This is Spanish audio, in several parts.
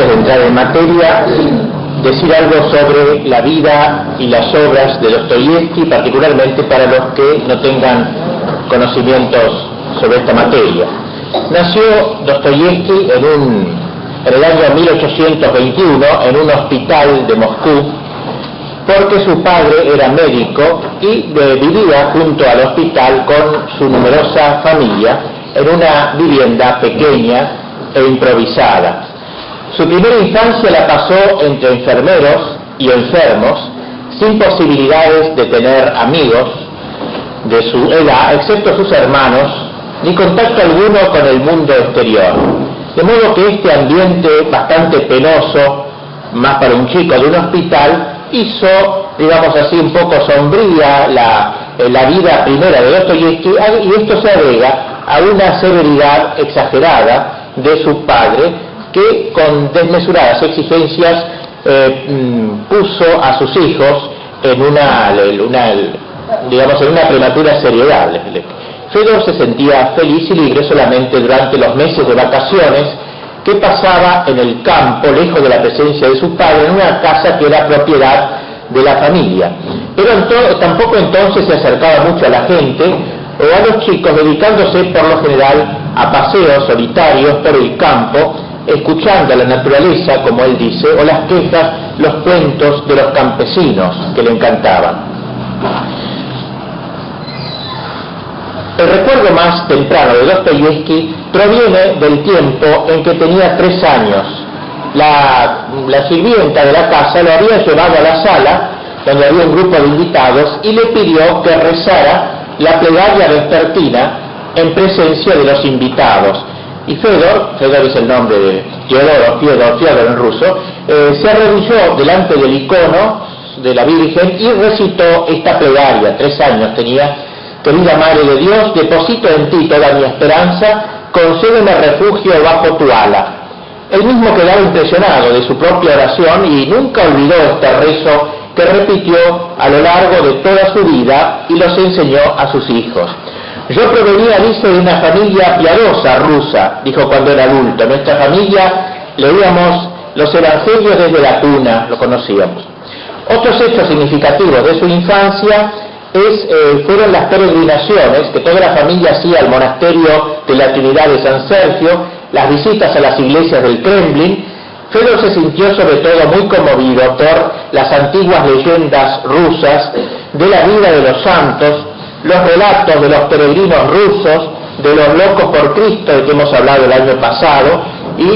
antes de entrar en materia, decir algo sobre la vida y las obras de Dostoyevski, particularmente para los que no tengan conocimientos sobre esta materia. Nació Dostoyevski en el año 1821 en un hospital de Moscú, porque su padre era médico y vivía junto al hospital con su numerosa familia en una vivienda pequeña e improvisada. Su primera infancia la pasó entre enfermeros y enfermos, sin posibilidades de tener amigos de su edad, excepto sus hermanos, ni contacto alguno con el mundo exterior. De modo que este ambiente bastante penoso, más para un chico de un hospital, hizo, digamos así, un poco sombría la vida primera de Dostoyevski, y esto se agrega a una severidad exagerada de su padre, que con desmesuradas exigencias puso a sus hijos en una prematura seriedad. Fedor se sentía feliz y libre solamente durante los meses de vacaciones que pasaba en el campo, lejos de la presencia de su padre, en una casa que era propiedad de la familia. Pero tampoco entonces se acercaba mucho a la gente o a los chicos, dedicándose por lo general a paseos solitarios por el campo, escuchando a la naturaleza, como él dice, o las quejas, los cuentos de los campesinos que le encantaban. El recuerdo más temprano de Dostoyevski proviene del tiempo en que tenía 3 años. La sirvienta de la casa lo había llevado a la sala, donde había un grupo de invitados, y le pidió que rezara la plegaria vespertina en presencia de los invitados. Y Fedor es el nombre de Fiodor en ruso, se arrodilló delante del icono de la Virgen y recitó esta plegaria. 3 años tenía. Querida Madre de Dios, deposito en ti toda mi esperanza, concédeme refugio bajo tu ala. Él mismo quedaba impresionado de su propia oración y nunca olvidó este rezo que repitió a lo largo de toda su vida y los enseñó a sus hijos. Yo provenía, dice, de una familia piadosa rusa, dijo cuando era adulto. En nuestra familia leíamos los evangelios desde la cuna, lo conocíamos. Otros hechos significativos de su infancia fueron las peregrinaciones que toda la familia hacía al monasterio de la Trinidad de San Sergio, las visitas a las iglesias del Kremlin. Fedor se sintió sobre todo muy conmovido por las antiguas leyendas rusas de la vida de los santos, los relatos de los peregrinos rusos, de los locos por Cristo, de que hemos hablado el año pasado, y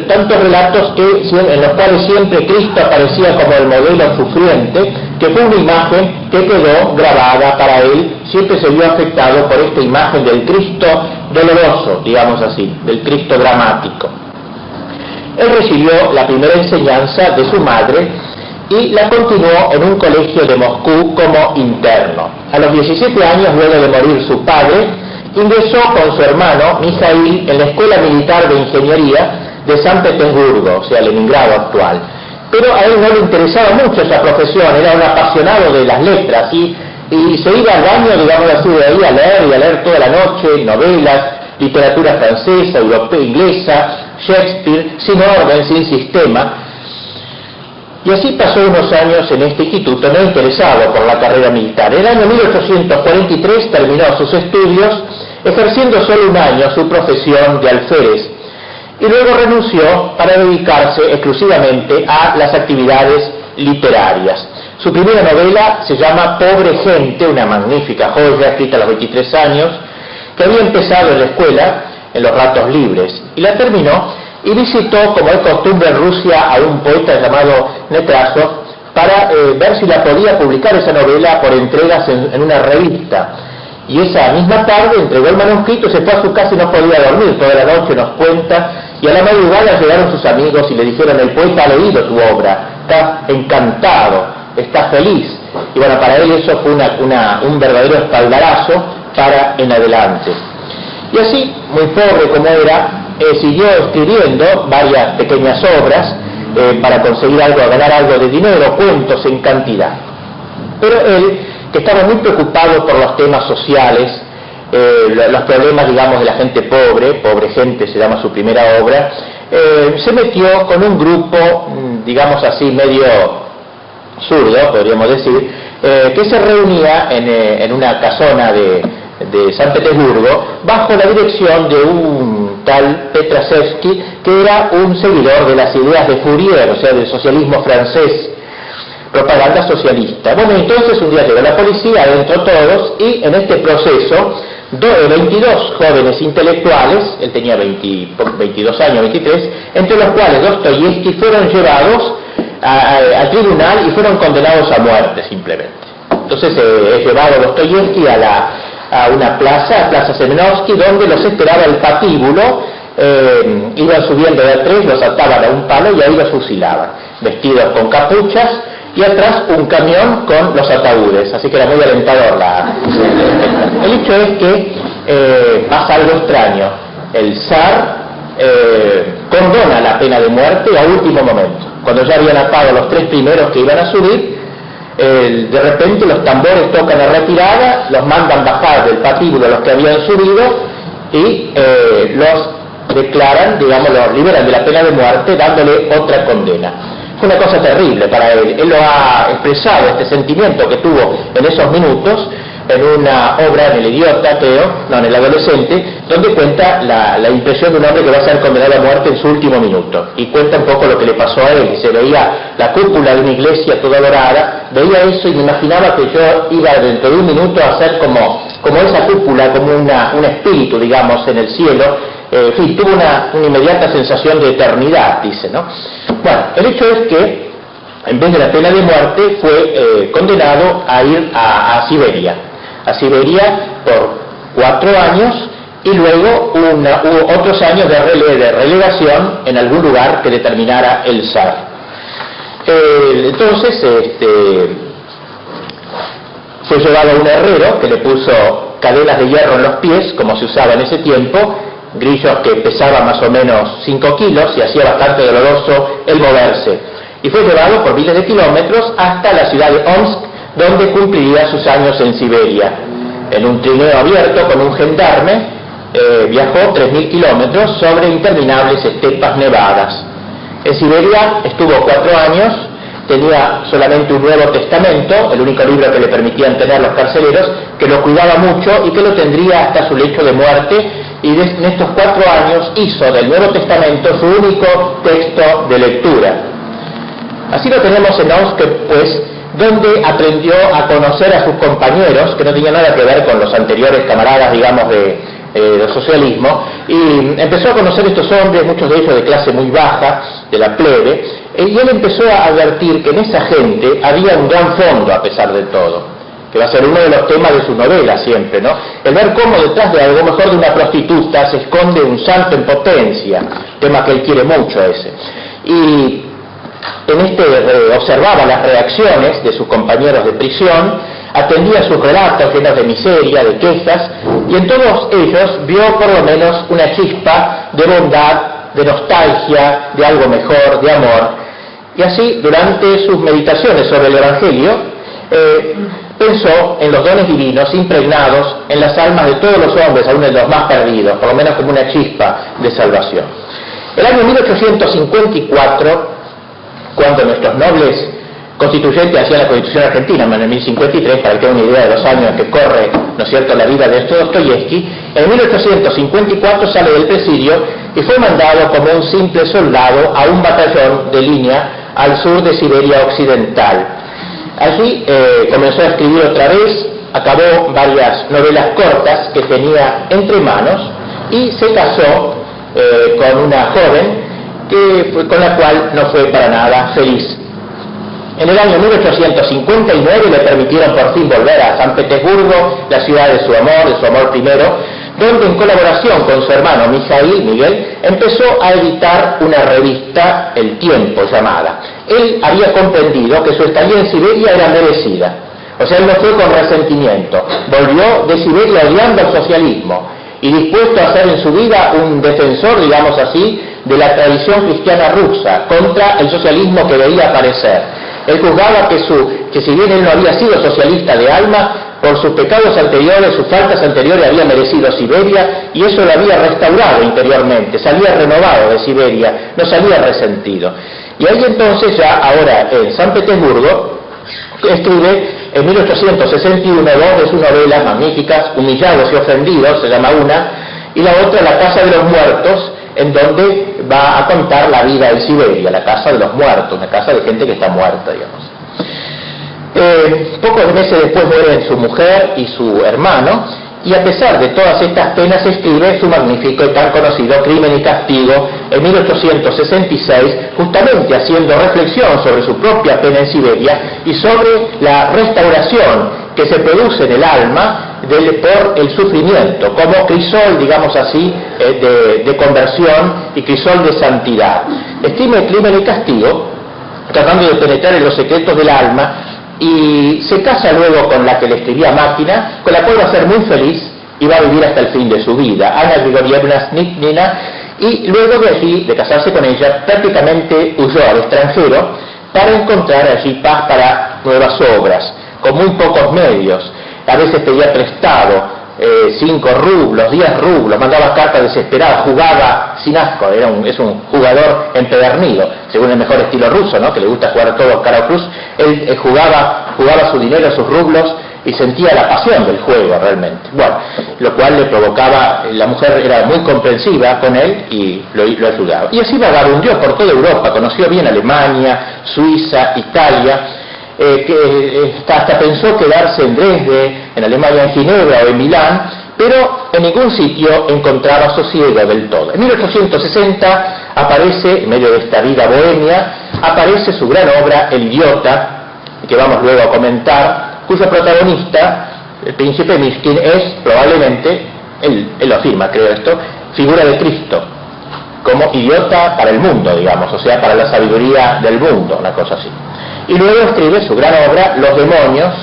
tantos relatos en los cuales siempre Cristo aparecía como el modelo sufriente, que fue una imagen que quedó grabada para él. Siempre se vio afectado por esta imagen del Cristo doloroso, digamos así, del Cristo dramático. Él recibió la primera enseñanza de su madre y la continuó en un colegio de Moscú como interno. A los 17 años, luego de morir su padre, ingresó con su hermano Mijail en la Escuela Militar de Ingeniería de San Petersburgo, o sea, Leningrado actual. Pero a él no le interesaba mucho esa profesión, era un apasionado de las letras y se iba al baño, digamos así, de ahí a leer toda la noche novelas, literatura francesa, europea, inglesa, Shakespeare, sin orden, sin sistema. Y así pasó unos años en este instituto, no interesado por la carrera militar. En el año 1843 terminó sus estudios, ejerciendo solo un año su profesión de alférez, y luego renunció para dedicarse exclusivamente a las actividades literarias. Su primera novela se llama Pobre Gente, una magnífica joya escrita a los 23 años, que había empezado en la escuela en los ratos libres, y la terminó y visitó, como es costumbre en Rusia, a un poeta llamado Nekrasov para ver si la podía publicar esa novela por entregas en una revista. Y esa misma tarde entregó el manuscrito, se fue a su casa y no podía dormir toda la noche, nos cuenta, y a la madrugada llegaron sus amigos y le dijeron: el poeta ha leído tu obra, está encantado, está feliz. Y bueno, para él eso fue un verdadero espaldarazo para en adelante. Y así, muy pobre como era, siguió escribiendo varias pequeñas obras para conseguir ganar algo de dinero, cuentos en cantidad. Pero él, que estaba muy preocupado por los temas sociales, los problemas, digamos, de la gente pobre, Pobre Gente se llama su primera obra, se metió con un grupo, digamos así, medio zurdo, podríamos decir, que se reunía en una casona de San Petersburgo bajo la dirección de un tal Petrashevsky, que era un seguidor de las ideas de Fourier, o sea, del socialismo francés, propaganda socialista. Bueno, entonces un día llegó la policía, adentro todos, y en este proceso 22 jóvenes intelectuales, él tenía 22 años, 23, entre los cuales Dostoyevsky, fueron llevados al tribunal y fueron condenados a muerte simplemente. Entonces es llevado Dostoyevsky a una plaza Semenovsky, donde los esperaba el patíbulo. Iban subiendo de a tres, los ataban a un palo y ahí los fusilaban, vestidos con capuchas, y atrás un camión con los ataúdes, así que era muy alentador el hecho es que pasa algo extraño. El zar condona la pena de muerte a último momento. Cuando ya habían atado los tres primeros que iban a subir, de repente los tambores tocan la retirada, los mandan bajar del patíbulo a los que habían subido y los declaran, digamos, los liberan de la pena de muerte dándole otra condena. Fue una cosa terrible para él. Él lo ha expresado, este sentimiento que tuvo en esos minutos, en una obra, en El Idiota, en El Adolescente, donde cuenta la impresión de un hombre que va a ser condenado a muerte en su último minuto. Y cuenta un poco lo que le pasó a él. Se veía la cúpula de una iglesia toda dorada, veía eso y me imaginaba que yo iba dentro de un minuto a ser como esa cúpula, como un espíritu, digamos, en el cielo. En fin, tuvo una inmediata sensación de eternidad, dice, ¿no? Bueno, el hecho es que en vez de la pena de muerte fue condenado a ir a Siberia por 4 años y luego hubo otros años de relegación en algún lugar que determinara el zar. Entonces fue llevado a un herrero que le puso cadenas de hierro en los pies, como se usaba en ese tiempo, grillos que pesaban más o menos 5 kilos y hacía bastante doloroso el moverse. Y fue llevado por miles de kilómetros hasta la ciudad de Omsk, donde cumpliría sus años en Siberia. En un trineo abierto con un gendarme, viajó 3.000 kilómetros sobre interminables estepas nevadas. En Siberia estuvo 4 años, tenía solamente un Nuevo Testamento, el único libro que le permitían tener los carceleros, que lo cuidaba mucho y que lo tendría hasta su lecho de muerte, y en estos 4 años hizo del Nuevo Testamento su único texto de lectura. Así lo tenemos en Omsk, pues, donde aprendió a conocer a sus compañeros, que no tenían nada que ver con los anteriores camaradas, digamos, del socialismo, y empezó a conocer estos hombres, muchos de ellos de clase muy baja, de la plebe, y él empezó a advertir que en esa gente había un gran fondo a pesar de todo, que va a ser uno de los temas de su novela siempre, ¿no? El ver cómo detrás de algo mejor de una prostituta se esconde un santo en potencia, tema que él quiere mucho ese. Y en observaba las reacciones de sus compañeros de prisión, atendía sus relatos llenos de miseria, de quejas, y en todos ellos vio por lo menos una chispa de bondad, de nostalgia, de algo mejor, de amor. Y así, durante sus meditaciones sobre el Evangelio, pensó en los dones divinos impregnados en las almas de todos los hombres, aún de los más perdidos, por lo menos como una chispa de salvación. El año 1854, cuando nuestros nobles constituyentes hacían la Constitución Argentina, en el 1053, para que tenga una idea de los años en que corre, ¿no es cierto?, la vida de Dostoyevsky, en 1854 sale del presidio y fue mandado como un simple soldado a un batallón de línea al sur de Siberia Occidental. Allí comenzó a escribir otra vez, acabó varias novelas cortas que tenía entre manos y se casó con una joven con la cual no fue para nada feliz. En el año 1859 le permitieron por fin volver a San Petersburgo, la ciudad de su amor primero, donde en colaboración con su hermano Miguel, empezó a editar una revista, El Tiempo llamada. Él había comprendido que su estadía en Siberia era merecida, o sea, él no fue con resentimiento, volvió de Siberia odiando al socialismo y dispuesto a ser en su vida un defensor, digamos así, de la tradición cristiana rusa contra el socialismo que veía aparecer. Él juzgaba que si bien él no había sido socialista de alma, por sus pecados anteriores, sus faltas anteriores, había merecido Siberia, y eso lo había restaurado interiormente, salía renovado de Siberia, no salía resentido. Y ahí entonces ya ahora en San Petersburgo escribe en 1861 dos de sus novelas magníficas, Humillados y Ofendidos, se llama una, y la otra La Casa de los Muertos, en donde va a contar la vida en Siberia, la casa de los muertos, una casa de gente que está muerta, digamos. Pocos meses después mueren su mujer y su hermano, y a pesar de todas estas penas escribe su magnífico y tan conocido Crimen y Castigo en 1866, justamente haciendo reflexión sobre su propia pena en Siberia y sobre la restauración que se produce en el alma por el sufrimiento, como crisol, digamos así, de conversión y crisol de santidad. Escribe Crimen y Castigo tratando de penetrar en los secretos del alma, y se casa luego con la que le escribía Máquina, con la cual va a ser muy feliz y va a vivir hasta el fin de su vida, Ana Grigorievna Snitnina, y luego de allí, de casarse con ella, prácticamente huyó al extranjero para encontrar allí paz para nuevas obras, con muy pocos medios. A veces pedía prestado 5 rublos, 10 rublos, mandaba cartas desesperadas, jugaba sin asco, es un jugador empedernido, según el mejor estilo ruso, ¿no?, que le gusta jugar todo cara o cruz. Él jugaba su dinero, sus rublos, y sentía la pasión del juego realmente. Bueno, lo cual le provocaba, la mujer era muy comprensiva con él y lo ayudaba. Y así vagabundeó por toda Europa, conoció bien Alemania, Suiza, Italia, que hasta pensó quedarse en Dresde, en Alemania, en Ginebra o en Milán, pero en ningún sitio encontraba sosiego del todo. En 1860 aparece, en medio de esta vida bohemia, aparece su gran obra El Idiota, que vamos luego a comentar, cuyo protagonista, el príncipe Mishkin, es probablemente, él lo afirma, creo esto, figura de Cristo, como idiota para el mundo, digamos, o sea, para la sabiduría del mundo, una cosa así. Y luego escribe su gran obra, Los Demonios,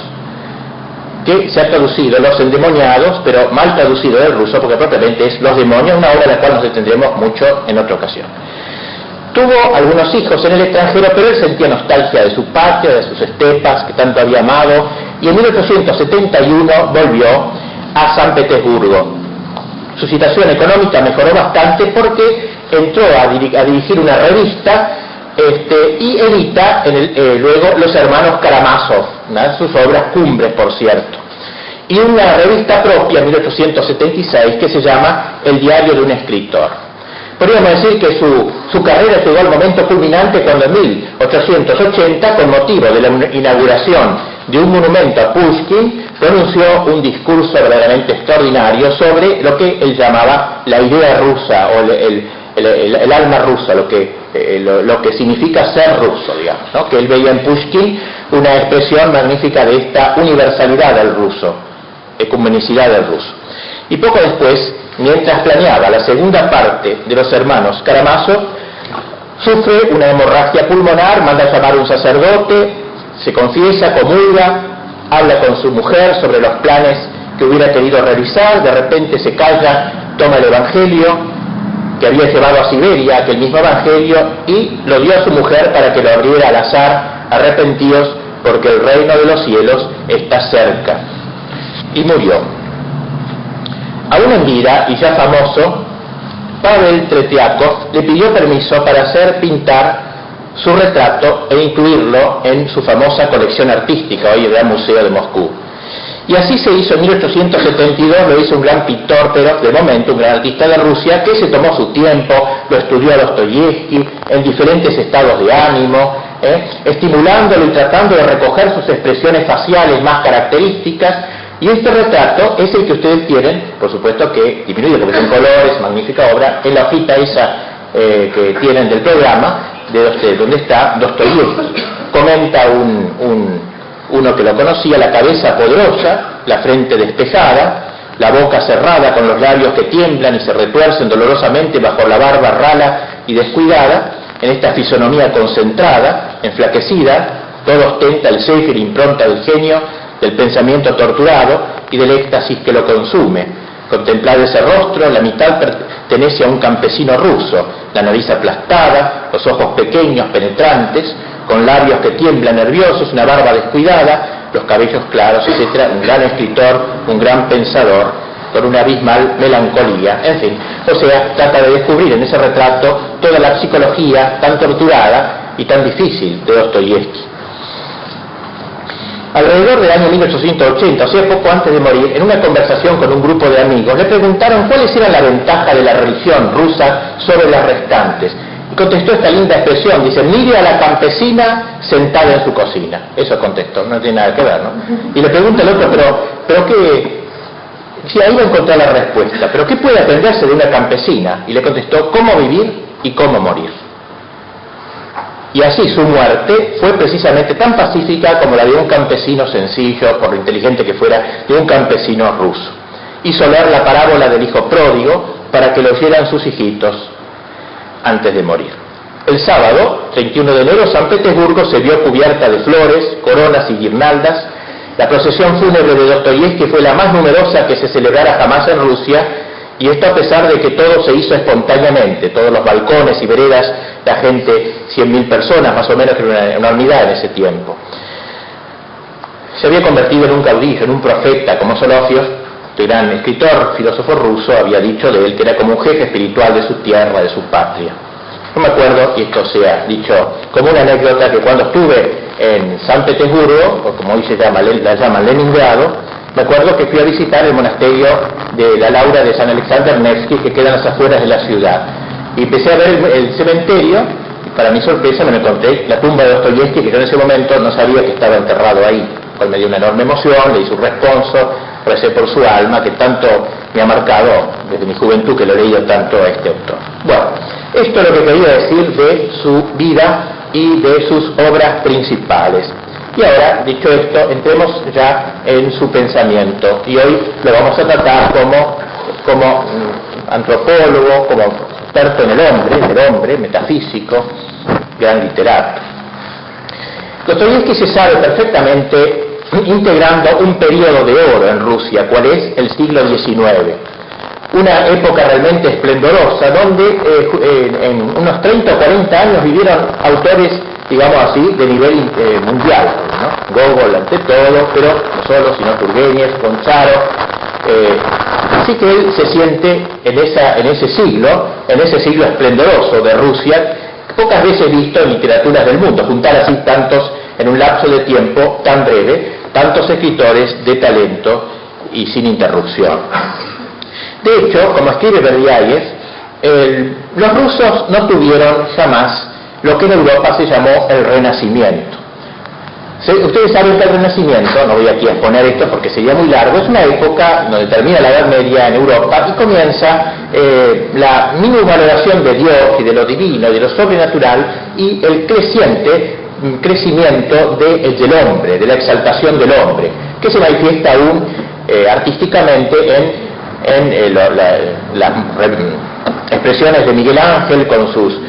que se ha traducido, Los Endemoniados, pero mal traducido del ruso, porque propiamente es Los Demonios, una obra de la cual nos detendremos mucho en otra ocasión. Tuvo algunos hijos en el extranjero, pero él sentía nostalgia de su patria, de sus estepas, que tanto había amado, y en 1871 volvió a San Petersburgo. Su situación económica mejoró bastante porque entró a dirigir una revista y edita luego Los Hermanos Karamazov, sus obras cumbres, por cierto, y una revista propia en 1876 que se llama El Diario de un Escritor. Podríamos decir que su carrera llegó al momento culminante cuando en 1880, con motivo de la inauguración de un monumento a Pushkin, pronunció un discurso verdaderamente extraordinario sobre lo que él llamaba la idea rusa o el alma rusa, lo que significa ser ruso, digamos, ¿no?, que él veía en Pushkin una expresión magnífica de esta universalidad del ruso, ecumenicidad del ruso. Y poco después, mientras planeaba la segunda parte de Los Hermanos Karamazov, sufre una hemorragia pulmonar, manda a llamar a un sacerdote, se confiesa, comulga, habla con su mujer sobre los planes que hubiera querido realizar, de repente se calla, toma el Evangelio que había llevado a Siberia, aquel mismo Evangelio, y lo dio a su mujer para que lo abriera al azar: arrepentidos, porque el reino de los cielos está cerca. Y murió. Aún en vida, y ya famoso, Pavel Tretiakov le pidió permiso para hacer pintar su retrato e incluirlo en su famosa colección artística, hoy el Gran Museo de Moscú. Y así se hizo en 1872, lo hizo un gran pintor, pero de momento un gran artista de Rusia, que se tomó su tiempo, lo estudió a Dostoyevsky en diferentes estados de ánimo, estimulándolo y tratando de recoger sus expresiones faciales más características. Y este retrato es el que ustedes tienen, por supuesto que disminuye porque son colores, magnífica obra, en la hojita esa que tienen del programa, donde está Dostoyevsky. Comenta uno que lo conocía: la cabeza poderosa, la frente despejada, la boca cerrada con los labios que tiemblan y se retuercen dolorosamente bajo la barba rala y descuidada, en esta fisonomía concentrada, enflaquecida, todo ostenta el séfir, impronta del genio, del pensamiento torturado y del éxtasis que lo consume. Contemplad ese rostro, la mitad pertenece a un campesino ruso, la nariz aplastada, los ojos pequeños, penetrantes, con labios que tiemblan nerviosos, una barba descuidada, los cabellos claros, etc. Un gran escritor, un gran pensador, con una abismal melancolía, en fin. O sea, trata de descubrir en ese retrato toda la psicología tan torturada y tan difícil de Dostoyevsky. Alrededor del año 1880, o sea, poco antes de morir, en una conversación con un grupo de amigos, le preguntaron cuáles eran las ventajas de la religión rusa sobre las restantes. Y contestó esta linda expresión, dice: mire a la campesina sentada en su cocina. Eso contestó, no tiene nada que ver, ¿no? Y le pregunta el otro, pero ¿qué? Sí, ahí va a encontrar la respuesta. ¿Pero qué puede aprenderse de una campesina? Y le contestó: cómo vivir y cómo morir. Y así su muerte fue precisamente tan pacífica como la de un campesino sencillo, por lo inteligente que fuera, de un campesino ruso. Hizo leer la parábola del hijo pródigo para que lo oyeran sus hijitos antes de morir. El sábado, 31 de enero, San Petersburgo se vio cubierta de flores, coronas y guirnaldas. La procesión fúnebre de Dostoyevsky fue la más numerosa que se celebrara jamás en Rusia, y esto a pesar de que todo se hizo espontáneamente, todos los balcones y veredas, la gente, 100.000 personas más o menos, que era una unidad en ese tiempo. Se había convertido en un caudillo, en un profeta, como Solofios, el gran escritor, filósofo ruso, había dicho de él que era como un jefe espiritual de su tierra, de su patria. Yo me acuerdo, y esto se ha dicho como una anécdota, que cuando estuve en San Petersburgo, o como hoy la llaman Leningrado, me acuerdo que fui a visitar el monasterio de la Laura de San Alexander Nevsky, que queda en las afueras de la ciudad. Y empecé a ver el cementerio, y para mi sorpresa me encontré la tumba de Dostoyevsky, que yo en ese momento no sabía que estaba enterrado ahí. Pues me dio una enorme emoción, le hice un responso, recé por su alma, que tanto me ha marcado desde mi juventud, que lo he leído tanto a este autor. Bueno, esto es lo que quería decir de su vida y de sus obras principales. Y ahora, dicho esto, entremos ya en su pensamiento. Y hoy lo vamos a tratar como antropólogo, como experto en el hombre, metafísico, gran literato. Dostoyevsky se sabe perfectamente integrando un periodo de oro en Rusia, cual es el siglo XIX. Una época realmente esplendorosa, donde en unos 30 o 40 años vivieron autores, digamos así, de nivel mundial, ¿no? Gogol ante todo, pero no solo, sino Turgenev, Goncharo. Así que él se siente en ese siglo esplendoroso de Rusia, pocas veces visto en literaturas del mundo, juntar así tantos, en un lapso de tiempo tan breve, tantos escritores de talento y sin interrupción. De hecho, como escribe Berdiaev, los rusos no tuvieron jamás lo que en Europa se llamó el Renacimiento. Ustedes saben que el Renacimiento, no voy aquí a exponer esto porque sería muy largo, es una época donde termina la Edad Media en Europa y comienza la minusvaloración de Dios y de lo divino, de lo sobrenatural, y el crecimiento del hombre, de la exaltación del hombre, que se manifiesta aún artísticamente en las expresiones de Miguel Ángel con sus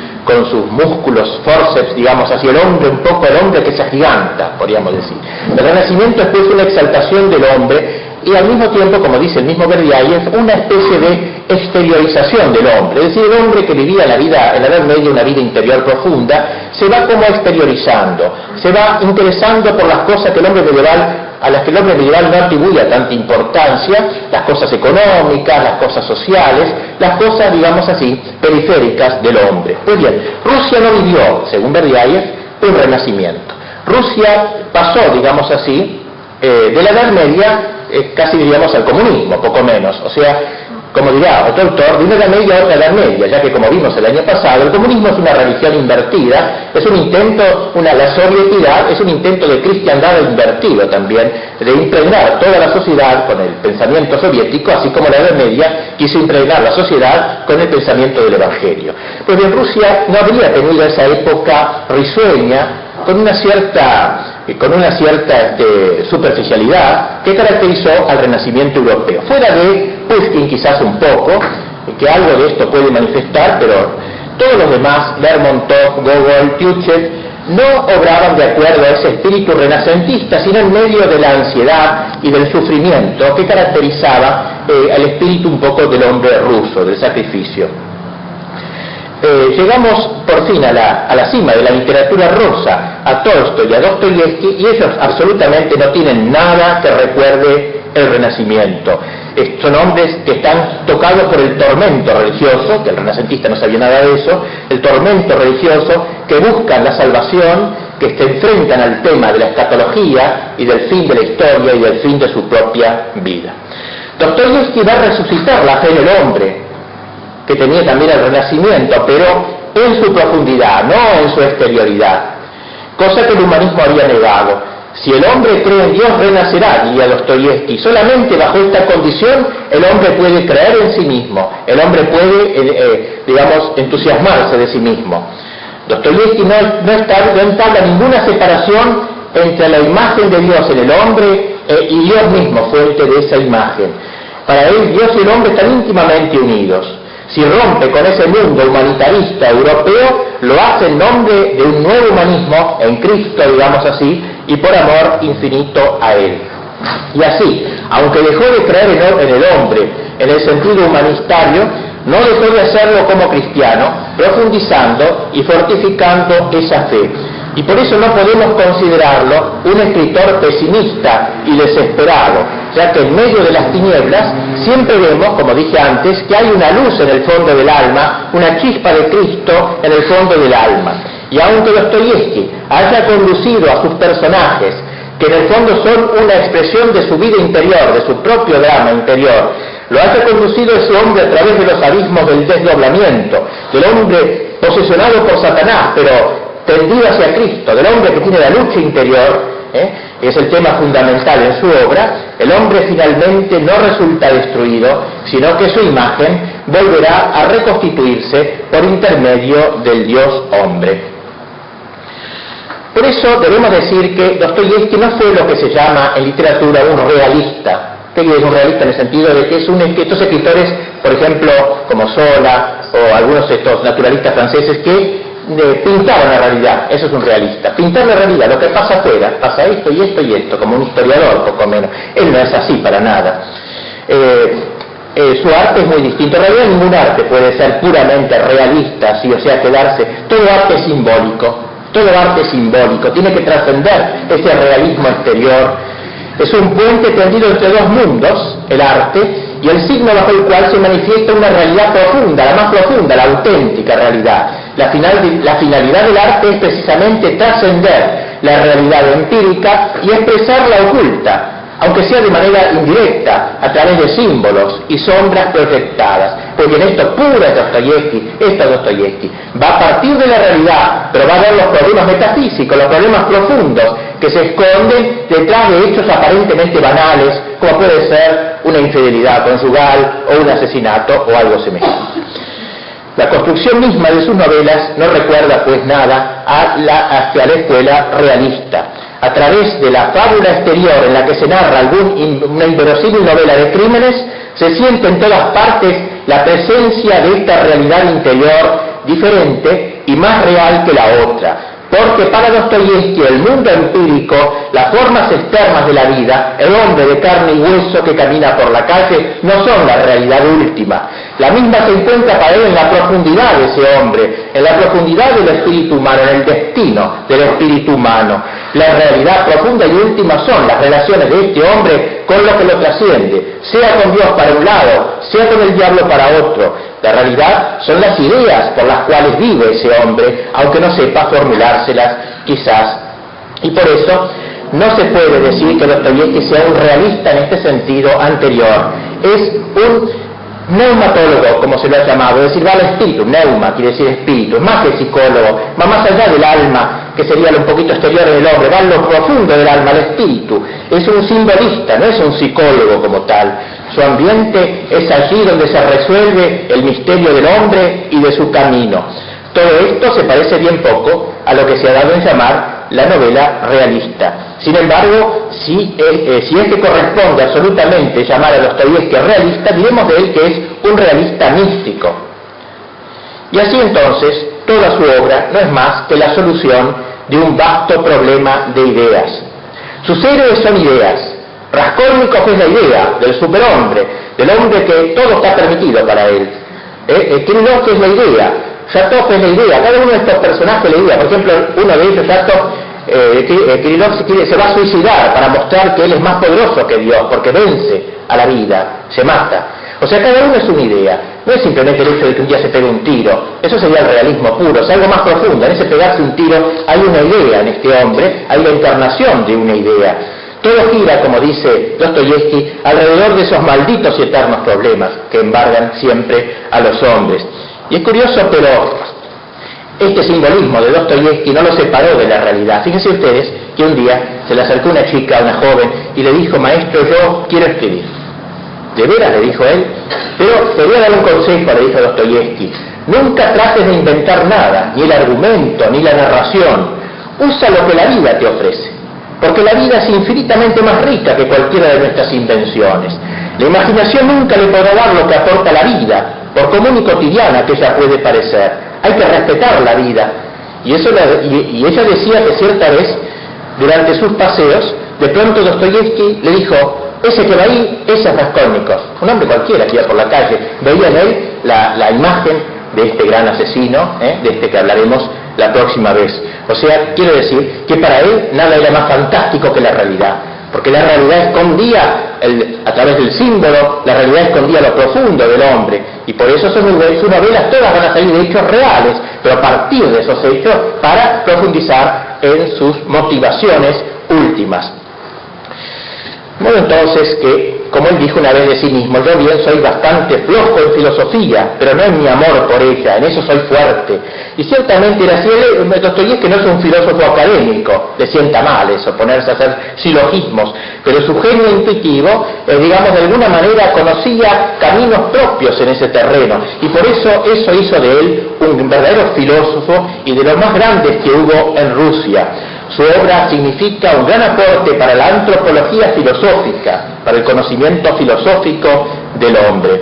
músculos, forceps, digamos así, el hombre que se agiganta, podríamos decir. El Renacimiento es pues una exaltación del hombre y al mismo tiempo, como dice el mismo Berdiaev, una especie de exteriorización del hombre. Es decir, el hombre que vivía en la Edad Media una vida interior profunda, se va como exteriorizando, se va interesando por las cosas que a las que el hombre medieval no atribuía tanta importancia, las cosas económicas, las cosas sociales, las cosas, digamos así, periféricas del hombre. Pues bien, Rusia no vivió, según Berdiaev, un renacimiento. Rusia pasó, digamos así, de la Edad Media casi diríamos al comunismo, poco menos. O sea, como dirá otro autor, de una Edad Media a otra Edad Media, ya que como vimos el año pasado, el comunismo es una religión invertida, es un intento, la sovietidad es un intento de cristiandad invertido también, de impregnar toda la sociedad con el pensamiento soviético, así como la Edad Media quiso impregnar la sociedad con el pensamiento del Evangelio. Pues bien, Rusia no habría tenido esa época risueña, con una cierta superficialidad que caracterizó al Renacimiento europeo. Fuera de Pushkin quizás un poco, que algo de esto puede manifestar, pero todos los demás, Lermontov, Gogol, Tyutchev, no obraban de acuerdo a ese espíritu renacentista, sino en medio de la ansiedad y del sufrimiento que caracterizaba el espíritu un poco del hombre ruso, del sacrificio. llegamos por fin a la cima de la literatura rusa, a Tolstoy y a Dostoyevsky, y ellos absolutamente no tienen nada que recuerde el Renacimiento. Son hombres que están tocados por el tormento religioso, que el renacentista no sabía nada de eso, el tormento religioso, que buscan la salvación, que se enfrentan al tema de la escatología y del fin de la historia y del fin de su propia vida. Dostoyevsky va a resucitar la fe en el hombre, que tenía también el Renacimiento, pero en su profundidad, no en su exterioridad, cosa que el humanismo había negado. Si el hombre cree en Dios, renacerá, diría Dostoyevsky. Solamente bajo esta condición el hombre puede creer en sí mismo, el hombre puede, entusiasmarse de sí mismo. Dostoyevsky no entabla ninguna separación entre la imagen de Dios en el hombre y Dios mismo, fuente de esa imagen. Para él, Dios y el hombre están íntimamente unidos. Si rompe con ese mundo humanitarista europeo, lo hace en nombre de un nuevo humanismo, en Cristo, digamos así, y por amor infinito a Él. Y así, aunque dejó de creer en el hombre en el sentido humanitario, no dejó de hacerlo como cristiano, profundizando y fortificando esa fe. Y por eso no podemos considerarlo un escritor pesimista y desesperado, ya que en medio de las tinieblas siempre vemos, como dije antes, que hay una luz en el fondo del alma, una chispa de Cristo en el fondo del alma. Y aunque Dostoyevsky haya conducido a sus personajes, que en el fondo son una expresión de su vida interior, de su propio drama interior, lo haya conducido ese hombre a través de los abismos del desdoblamiento, del hombre posesionado por Satanás, pero tendido hacia Cristo, del hombre que tiene la lucha interior, es el tema fundamental en su obra. El hombre finalmente no resulta destruido, sino que su imagen volverá a reconstituirse por intermedio del Dios hombre. Por eso debemos decir que Dostoyevsky no fue lo que se llama en literatura un realista. ¿Qué es un realista? En el sentido de que estos escritores, por ejemplo, como Zola o algunos de estos naturalistas franceses que pintaban la realidad. Eso es un realista. Pintar la realidad, lo que pasa afuera, pasa esto y esto y esto, como un historiador poco menos. Él no es así para nada. Su arte es muy distinto. En realidad ningún arte puede ser puramente realista, así, o sea, quedarse. Todo arte es simbólico. Todo arte es simbólico. Tiene que trascender ese realismo exterior. Es un puente tendido entre dos mundos, el arte, y el signo bajo el cual se manifiesta una realidad profunda, la más profunda, la auténtica realidad. La finalidad del arte es precisamente trascender la realidad empírica y expresar la oculta, aunque sea de manera indirecta, a través de símbolos y sombras proyectadas. Pues bien, esto puro es Dostoyevsky. Va a partir de la realidad, pero va a ver los problemas metafísicos, los problemas profundos, que se esconden detrás de hechos aparentemente banales, como puede ser una infidelidad conjugal o un asesinato o algo semejante. La construcción misma de sus novelas no recuerda pues nada hacia la escuela realista. A través de la fábula exterior en la que se narra una inverosímil novela de crímenes, se siente en todas partes la presencia de esta realidad interior diferente y más real que la otra. Porque para Dostoyevsky el mundo empírico, las formas externas de la vida, el hombre de carne y hueso que camina por la calle, no son la realidad última. La misma se encuentra para él en la profundidad de ese hombre, en la profundidad del espíritu humano, en el destino del espíritu humano. La realidad profunda y última son las relaciones de este hombre con lo que lo trasciende, sea con Dios para un lado, sea con el diablo para otro. La realidad son las ideas por las cuales vive ese hombre, aunque no sepa formulárselas quizás. Y por eso no se puede decir que Dostoyevsky sea un realista en este sentido anterior. Es un neumatólogo, como se lo ha llamado, es decir, va al espíritu. Neuma quiere decir espíritu, es más que psicólogo, va más allá del alma, que sería lo un poquito exterior del hombre, va en lo profundo del alma, al espíritu. Es un simbolista, no es un psicólogo como tal. Su ambiente es allí donde se resuelve el misterio del hombre y de su camino. Todo esto se parece bien poco a lo que se ha dado en llamar la novela realista. Sin embargo, si es que corresponde absolutamente llamar a Dostoyevsky realista, diremos de él que es un realista místico. Y así entonces, toda su obra no es más que la solución de un vasto problema de ideas. Sus héroes son ideas. Raskolnikov es la idea del superhombre, del hombre que todo está permitido para él. Krylov es la idea, Shatov es la idea, cada uno de estos personajes es la idea. Por ejemplo, uno de ellos, Shatov, Kirillov se va a suicidar para mostrar que él es más poderoso que Dios, porque vence a la vida, se mata. O sea, cada uno es una idea, no es simplemente el hecho de que un día se pegue un tiro, eso sería el realismo puro, es algo más profundo. En ese pegarse un tiro hay una idea en este hombre, hay la encarnación de una idea. Todo gira, como dice Dostoyevsky, alrededor de esos malditos y eternos problemas que embargan siempre a los hombres. Y es curioso, pero este simbolismo de Dostoyevsky no lo separó de la realidad. Fíjense ustedes que un día se le acercó una chica, una joven, y le dijo: maestro, yo quiero escribir. ¿De veras?, le dijo él. Pero te voy a dar un consejo, le dijo Dostoyevsky: nunca trates de inventar nada, ni el argumento, ni la narración. Usa lo que la vida te ofrece, porque la vida es infinitamente más rica que cualquiera de nuestras invenciones. La imaginación nunca le podrá dar lo que aporta la vida, por común y cotidiana que ella puede parecer. Hay que respetar la vida. Y ella decía que cierta vez, durante sus paseos, de pronto Dostoyevsky le dijo: ese que va ahí, ese es Raskolnikov. Un hombre cualquiera que iba por la calle, veía en él la imagen de este gran asesino, de este que hablaremos la próxima vez. O sea, quiero decir que para él nada era más fantástico que la realidad, porque la realidad escondía, a través del símbolo, la realidad escondía lo profundo del hombre, y por eso sus novelas todas van a salir de hechos reales, pero a partir de esos hechos para profundizar en sus motivaciones últimas. Bueno, entonces, que, como él dijo una vez de sí mismo: yo bien soy bastante flojo en filosofía, pero no en mi amor por ella, en eso soy fuerte. Y ciertamente era así. Dostoyevsky no es un filósofo académico, le sienta mal eso, ponerse a hacer silogismos, pero su genio intuitivo, digamos, de alguna manera conocía caminos propios en ese terreno, y por eso hizo de él un verdadero filósofo y de los más grandes que hubo en Rusia. Su obra significa un gran aporte para la antropología filosófica, para el conocimiento filosófico del hombre.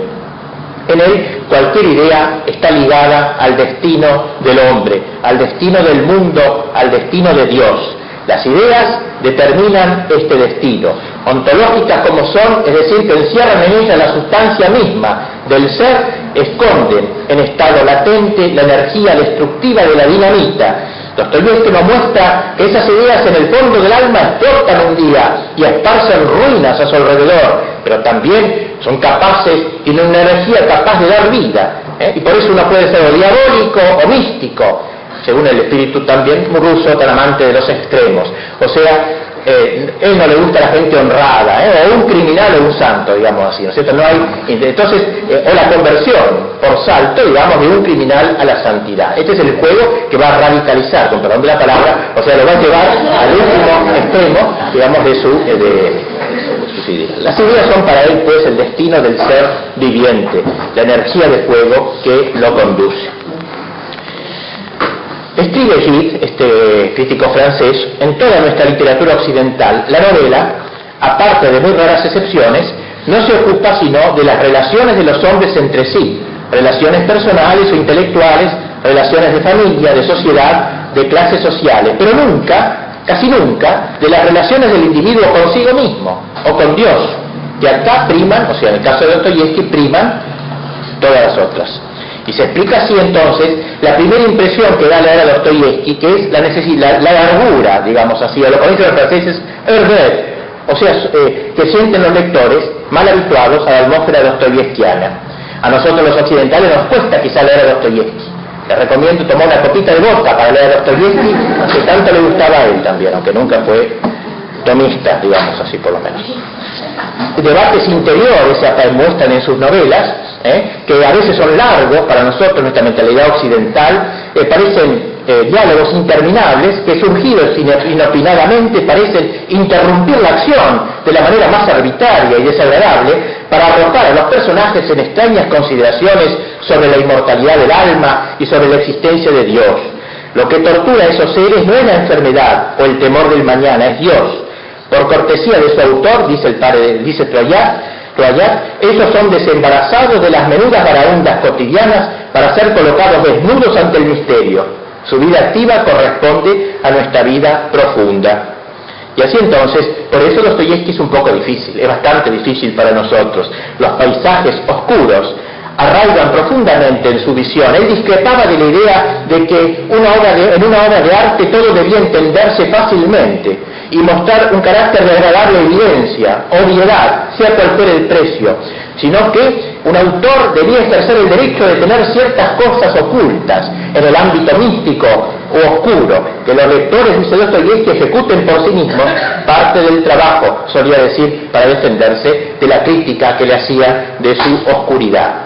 En él cualquier idea está ligada al destino del hombre, al destino del mundo, al destino de Dios. Las ideas determinan este destino, ontológicas como son, es decir, que encierran en ellas la sustancia misma del ser, esconden en estado latente la energía destructiva de la dinamita. Dostoyevsky nos muestra que esas ideas en el fondo del alma explotan un día y esparcen ruinas a su alrededor, pero también son capaces, tienen una energía capaz de dar vida, y por eso uno puede ser o diabólico o místico, según el espíritu también ruso, tan amante de los extremos. O sea, él no le gusta a la gente honrada, o un criminal o un santo, digamos así, ¿no es cierto? No hay, entonces, o la conversión por salto, digamos, de un criminal a la santidad. Este es el juego que va a radicalizar, con perdón de la palabra, o sea, lo va a llevar al último extremo, digamos, de sus ideas. Las ideas son para él, pues, el destino del ser viviente, la energía de fuego que lo conduce. Escribe Gide, este crítico francés, en toda nuestra literatura occidental, la novela, aparte de muy raras excepciones, no se ocupa sino de las relaciones de los hombres entre sí, relaciones personales o intelectuales, relaciones de familia, de sociedad, de clases sociales, pero nunca, casi nunca, de las relaciones del individuo consigo mismo o con Dios, que acá priman, o sea, en el caso de Dostoyevsky, priman todas las otras. Y se explica así entonces la primera impresión que da leer a Dostoyevsky, que es la largura, digamos así, o lo que dicen los franceses, o sea, que sienten los lectores mal habituados a la atmósfera dostoyevskiana. A nosotros los occidentales nos cuesta quizá leer a Dostoyevsky. Les recomiendo tomar una copita de vodka para leer a Dostoyevsky, que tanto le gustaba a él también, aunque nunca fue tomista, digamos así por lo menos. Debates interiores se muestran en sus novelas, que a veces son largos para nosotros, nuestra mentalidad occidental, parecen diálogos interminables que, surgidos inopinadamente, parecen interrumpir la acción de la manera más arbitraria y desagradable para arrojar a los personajes en extrañas consideraciones sobre la inmortalidad del alma y sobre la existencia de Dios. Lo que tortura a esos seres no es la enfermedad o el temor del mañana, es Dios. Por cortesía de su autor, dice Troyat, ellos son desembarazados de las menudas varaundas cotidianas para ser colocados desnudos ante el misterio. Su vida activa corresponde a nuestra vida profunda. Y así entonces, por eso Dostoyevsky es un poco difícil, es bastante difícil para nosotros. Los paisajes oscuros arraigan profundamente en su visión. Él discrepaba de la idea de que en una obra de arte todo debía entenderse fácilmente y mostrar un carácter de agradable evidencia, obviedad, sea cual fuera el precio, sino que un autor debía ejercer el derecho de tener ciertas cosas ocultas en el ámbito místico o oscuro, que los lectores, dice Dostoyevski, ejecuten por sí mismos parte del trabajo, solía decir, para defenderse de la crítica que le hacía de su oscuridad.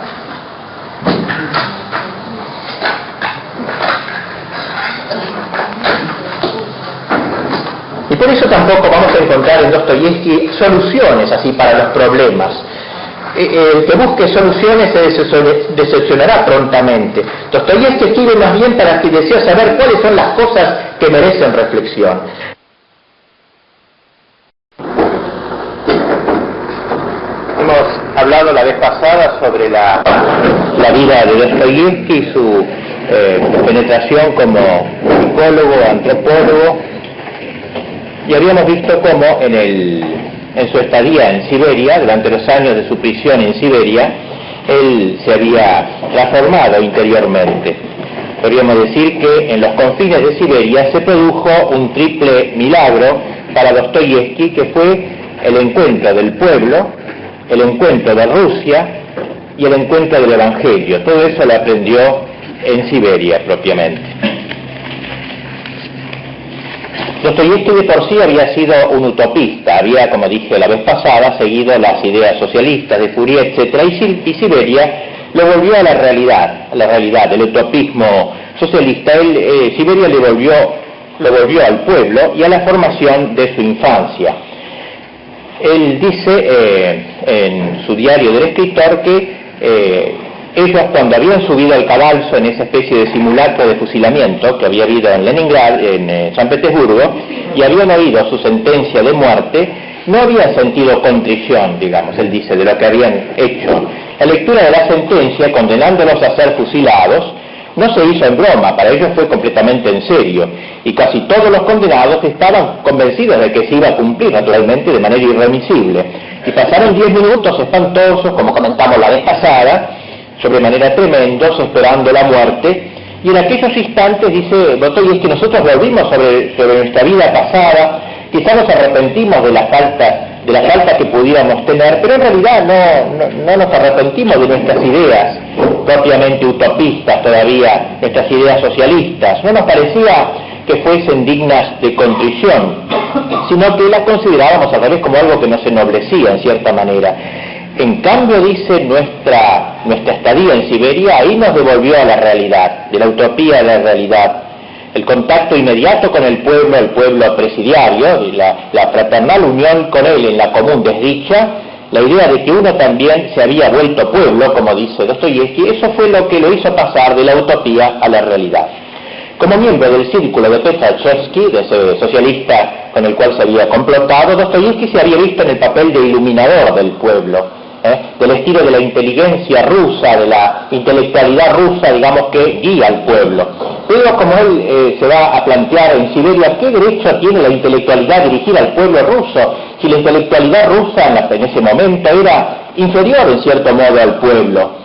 Y por eso tampoco vamos a encontrar en Dostoyevski soluciones así para los problemas. El que busque soluciones se decepcionará prontamente. Dostoyevski escribe más bien para quien desea saber cuáles son las cosas que merecen reflexión. Hemos hablado la vez pasada sobre la vida de Dostoyevski y su penetración como psicólogo, antropólogo, y habíamos visto cómo en su estadía en Siberia, durante los años de su prisión en Siberia, él se había transformado interiormente. Podríamos decir que en los confines de Siberia se produjo un triple milagro para Dostoyevski, que fue el encuentro del pueblo, el encuentro de Rusia y el encuentro del Evangelio. Todo eso lo aprendió en Siberia propiamente. Dostoyevski de por sí había sido un utopista, había, como dije la vez pasada, seguido las ideas socialistas de Fourier, etc., y Siberia lo volvió a la realidad del utopismo socialista. Siberia lo volvió al pueblo y a la formación de su infancia. Él dice en su diario del escritor que ellos, cuando habían subido al cadalso en esa especie de simulacro de fusilamiento que había habido en Leningrad, en San Petersburgo, y habían oído su sentencia de muerte, no habían sentido contrición, digamos, él dice, de lo que habían hecho. La lectura de la sentencia, condenándolos a ser fusilados, no se hizo en broma, para ellos fue completamente en serio, y casi todos los condenados estaban convencidos de que se iba a cumplir, naturalmente, de manera irremisible. Y pasaron 10 minutos espantosos, como comentamos la vez pasada, sobremanera tremendos, esperando la muerte, y en aquellos instantes, dice Dostoyevski, nosotros volvimos sobre nuestra vida pasada, quizás nos arrepentimos de la falta que pudiéramos tener, pero en realidad no nos arrepentimos de nuestras ideas propiamente utopistas todavía, nuestras ideas socialistas, no nos parecía que fuesen dignas de contrición, sino que las considerábamos al revés como algo que nos ennoblecía en cierta manera. En cambio, dice, nuestra estadía en Siberia ahí nos devolvió a la realidad, de la utopía a la realidad. El contacto inmediato con el pueblo presidiario, y la fraternal unión con él en la común desdicha, la idea de que uno también se había vuelto pueblo, como dice Dostoyevski, eso fue lo que lo hizo pasar de la utopía a la realidad. Como miembro del círculo de Tucholsky, de ese socialista con el cual se había complotado, Dostoyevski se había visto en el papel de iluminador del pueblo, del estilo de la inteligencia rusa, de la intelectualidad rusa, digamos, que guía al pueblo. Pero como él se va a plantear en Siberia, ¿qué derecho tiene la intelectualidad dirigida al pueblo ruso? Si la intelectualidad rusa en ese momento era inferior en cierto modo al pueblo.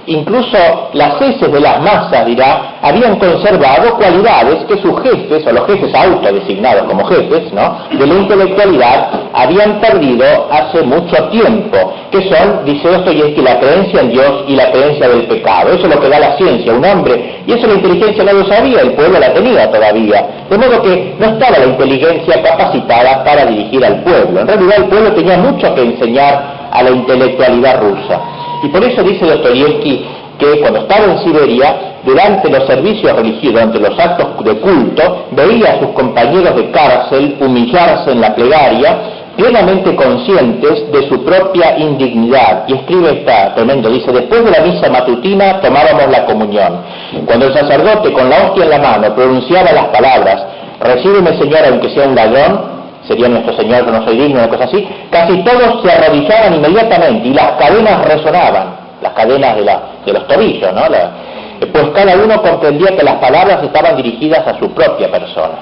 Incluso las heces de las masas, dirá, habían conservado cualidades que sus jefes, o los jefes autodesignados como jefes, ¿no?, de la intelectualidad, habían perdido hace mucho tiempo, que son, dice Dostoyevski, la creencia en Dios y la creencia del pecado. Eso es lo que da la ciencia a un hombre, y eso la inteligencia no lo sabía, el pueblo la tenía todavía. De modo que no estaba la inteligencia capacitada para dirigir al pueblo. En realidad el pueblo tenía mucho que enseñar a la intelectualidad rusa. Y por eso dice Dostoyevski que cuando estaba en Siberia, durante los servicios religiosos, durante los actos de culto, veía a sus compañeros de cárcel humillarse en la plegaria, plenamente conscientes de su propia indignidad. Y escribe tremendo, dice, después de la misa matutina tomábamos la comunión. Cuando el sacerdote con la hostia en la mano pronunciaba las palabras, recíbeme Señor aunque sea un ladrón, sería nuestro Señor que no soy digno, una cosa así, casi todos se arrodillaban inmediatamente y las cadenas resonaban, las cadenas de los tobillos, ¿no? Pues cada uno comprendía que las palabras estaban dirigidas a su propia persona.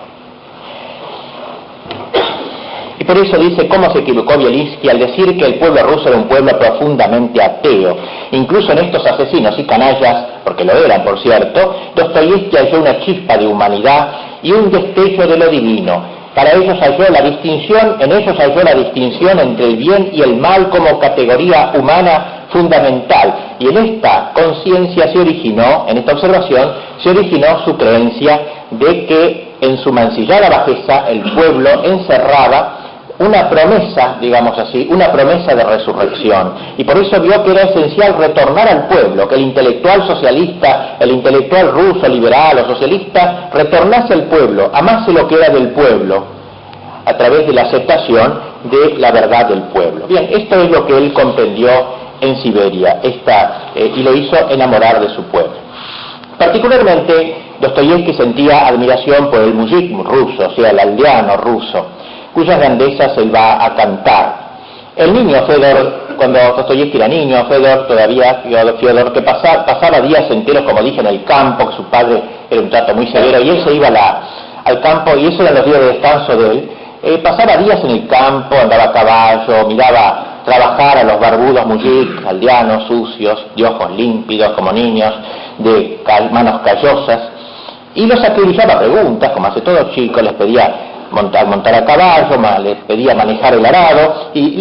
Y por eso dice cómo se equivocó Bielinsky al decir que el pueblo ruso era un pueblo profundamente ateo. Incluso en estos asesinos y canallas, porque lo eran por cierto, Dostoyevski halló una chispa de humanidad y un destello de lo divino. Para ellos halló la distinción, en ellos halló la distinción entre el bien y el mal como categoría humana fundamental. Y en esta conciencia se originó, en esta observación, se originó su creencia de que en su mancillada bajeza el pueblo encerraba una promesa, digamos así, una promesa de resurrección. Y por eso vio que era esencial retornar al pueblo, que el intelectual socialista, el intelectual ruso, liberal o socialista, retornase al pueblo, amase lo que era del pueblo, a través de la aceptación de la verdad del pueblo. Bien, esto es lo que él comprendió en Siberia, y lo hizo enamorar de su pueblo. Particularmente, Dostoyevski sentía admiración por el mujik ruso, o sea, el aldeano ruso, cuyas grandezas él va a cantar. El niño Fedor, cuando Dostoyevski era niño, Fedor que pasaba días enteros, como dije, en el campo, que su padre era un trato muy severo, y él se iba al campo, y esos eran los días de descanso de él. Pasaba días en el campo, andaba a caballo, miraba trabajar a los barbudos mujik, aldeanos, sucios, de ojos límpidos como niños, de manos callosas, y los acribillaba a preguntas, como hace todo chico, les pedía montar a caballo, les pedía manejar el arado y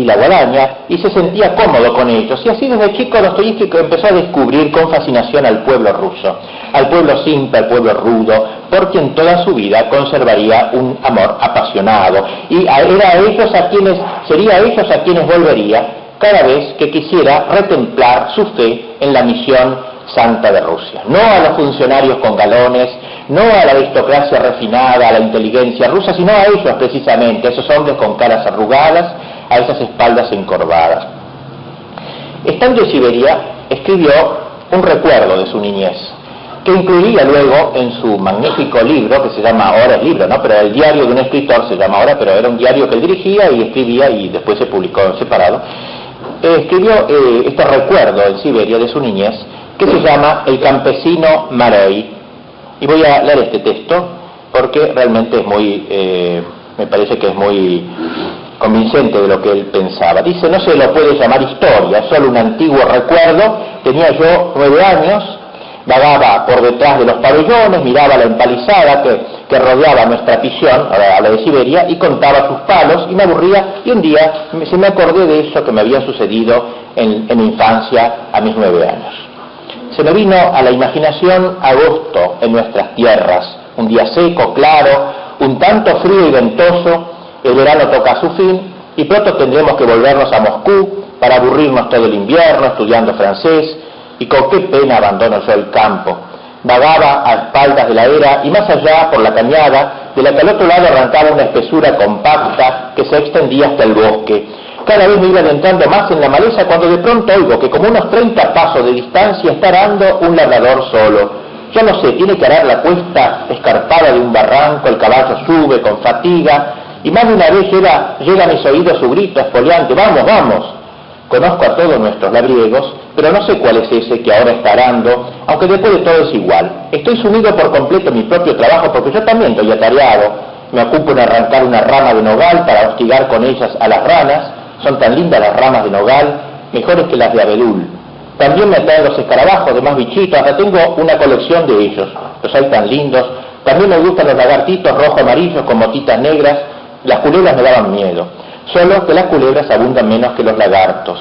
la guadaña, y se sentía cómodo con ellos. Y así desde chico Dostoyevski empezó a descubrir con fascinación al pueblo ruso, al pueblo simple, al pueblo rudo, por quien toda su vida conservaría un amor apasionado, y sería a ellos a quienes volvería cada vez que quisiera retemplar su fe en la misión santa de Rusia. No a los funcionarios con galones, no a la aristocracia refinada, a la inteligencia rusa, sino a ellos precisamente, a esos hombres con caras arrugadas, a esas espaldas encorvadas. Estando en Siberia, escribió un recuerdo de su niñez, que incluiría luego en su magnífico libro, que se llama, ahora es libro, ¿no? Pero el diario de un escritor se llama ahora, pero era un diario que él dirigía y escribía y después se publicó en separado. Escribió este recuerdo en Siberia de su niñez, que se llama El campesino Marey. Y voy a leer este texto porque realmente es me parece que es muy convincente de lo que él pensaba. Dice: no se lo puede llamar historia, es solo un antiguo recuerdo. Tenía yo 9 años, vagaba por detrás de los pabellones, miraba la empalizada que rodeaba nuestra prisión, ahora la de Siberia, y contaba sus palos, y me aburría, y un día se me acordé de eso que me había sucedido en mi infancia a mis 9 años. Se me vino a la imaginación agosto en nuestras tierras, un día seco, claro, un tanto frío y ventoso. El verano toca a su fin y pronto tendremos que volvernos a Moscú para aburrirnos todo el invierno estudiando francés, y con qué pena abandono yo el campo. Vagaba a espaldas de la era y más allá por la cañada, de la que al otro lado arrancaba una espesura compacta que se extendía hasta el bosque. Cada vez me iba adentrando más en la maleza cuando de pronto oigo que como unos 30 pasos de distancia está arando un labrador solo. Yo no sé, tiene que arar la cuesta escarpada de un barranco, el caballo sube con fatiga, y más de una vez llega a mis oídos su grito espoliante: ¡vamos, vamos! Conozco a todos nuestros labriegos, pero no sé cuál es ese que ahora está arando, aunque después de todo es igual. Estoy sumido por completo en mi propio trabajo porque yo también estoy atareado. Me ocupo en arrancar una rama de nogal para hostigar con ellas a las ranas. Son tan lindas las ramas de nogal, mejores que las de abedul. También me atraen los escarabajos, demás bichitos, hasta tengo una colección de ellos, los hay tan lindos. También me gustan los lagartitos rojo-amarillos con motitas negras. Las culebras me daban miedo, solo que las culebras abundan menos que los lagartos.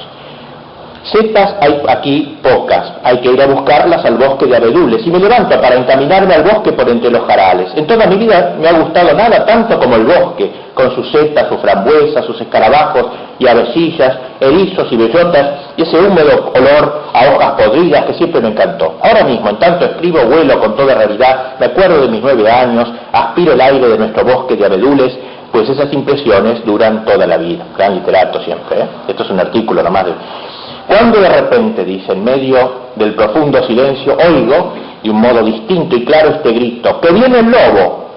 Setas hay aquí pocas, hay que ir a buscarlas al bosque de abedules, y me levanto para encaminarme al bosque por entre los jarales. En toda mi vida me ha gustado nada tanto como el bosque, con sus setas, sus frambuesas, sus escarabajos y avecillas, erizos y bellotas, y ese húmedo olor a hojas podridas que siempre me encantó. Ahora mismo, en tanto escribo, vuelo con toda realidad, me acuerdo de mis 9 años, aspiro el aire de nuestro bosque de abedules, pues esas impresiones duran toda la vida. Gran literato siempre, ¿eh? Esto es un artículo nomás de... Cuando de repente, dice, en medio del profundo silencio, oigo, de un modo distinto y claro, este grito: ¡que viene el lobo!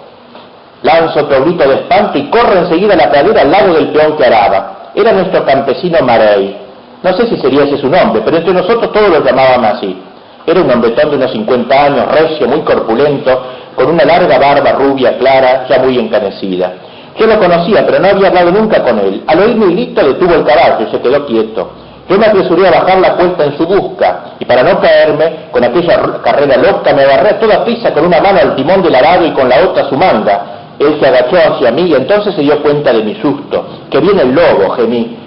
Lanzo otro grito de espanto y corro enseguida a la pradera al lado del peón que araba. Era nuestro campesino Marey. No sé si sería ese su nombre, pero entre nosotros todos lo llamaban así. Era un hombretón de unos 50 años, recio, muy corpulento, con una larga barba rubia clara, ya muy encanecida. Yo lo conocía, pero no había hablado nunca con él. Al oír mi grito, detuvo el caballo y se quedó quieto. Yo me apresuré a bajar la cuesta en su busca, y para no caerme, con aquella carrera loca, me agarré a toda prisa con una mano al timón del arado y con la otra a su manga. Él se agachó hacia mí y entonces se dio cuenta de mi susto. ¡Que viene el lobo!, gemí,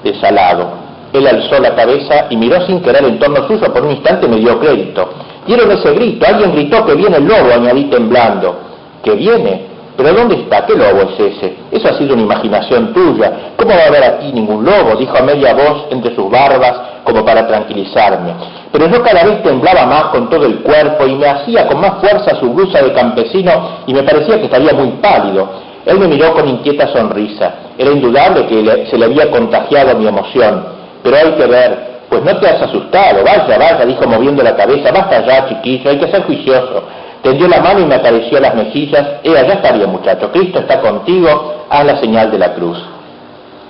desalado. Él alzó la cabeza y miró sin querer en torno suyo. Por un instante me dio crédito. Dieron ese grito, alguien gritó que viene el lobo, añadí temblando. ¿Que viene? ¿Pero dónde está? ¿Qué lobo es ese? Eso ha sido una imaginación tuya. ¿Cómo va a haber aquí ningún lobo?, dijo a media voz entre sus barbas, como para tranquilizarme. Pero yo cada vez temblaba más con todo el cuerpo y me hacía con más fuerza su blusa de campesino y me parecía que estaría muy pálido. Él me miró con inquieta sonrisa. Era indudable que se le había contagiado mi emoción. Pero hay que ver. Pues no te has asustado. Vaya, vaya, dijo moviendo la cabeza. Basta ya, chiquillo, hay que ser juicioso. Tendió la mano y me acarició las mejillas. Ya está bien, muchacho, Cristo está contigo, haz la señal de la cruz.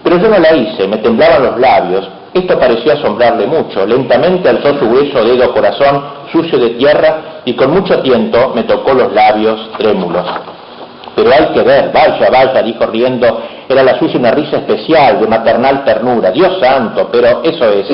Pero yo no la hice, me temblaban los labios. Esto pareció asombrarle mucho. Lentamente alzó su grueso dedo corazón, sucio de tierra, y con mucho tiento me tocó los labios trémulos. Pero hay que ver, vaya, vaya, dijo riendo. Era la suya una risa especial, de maternal ternura. Dios santo, pero eso es.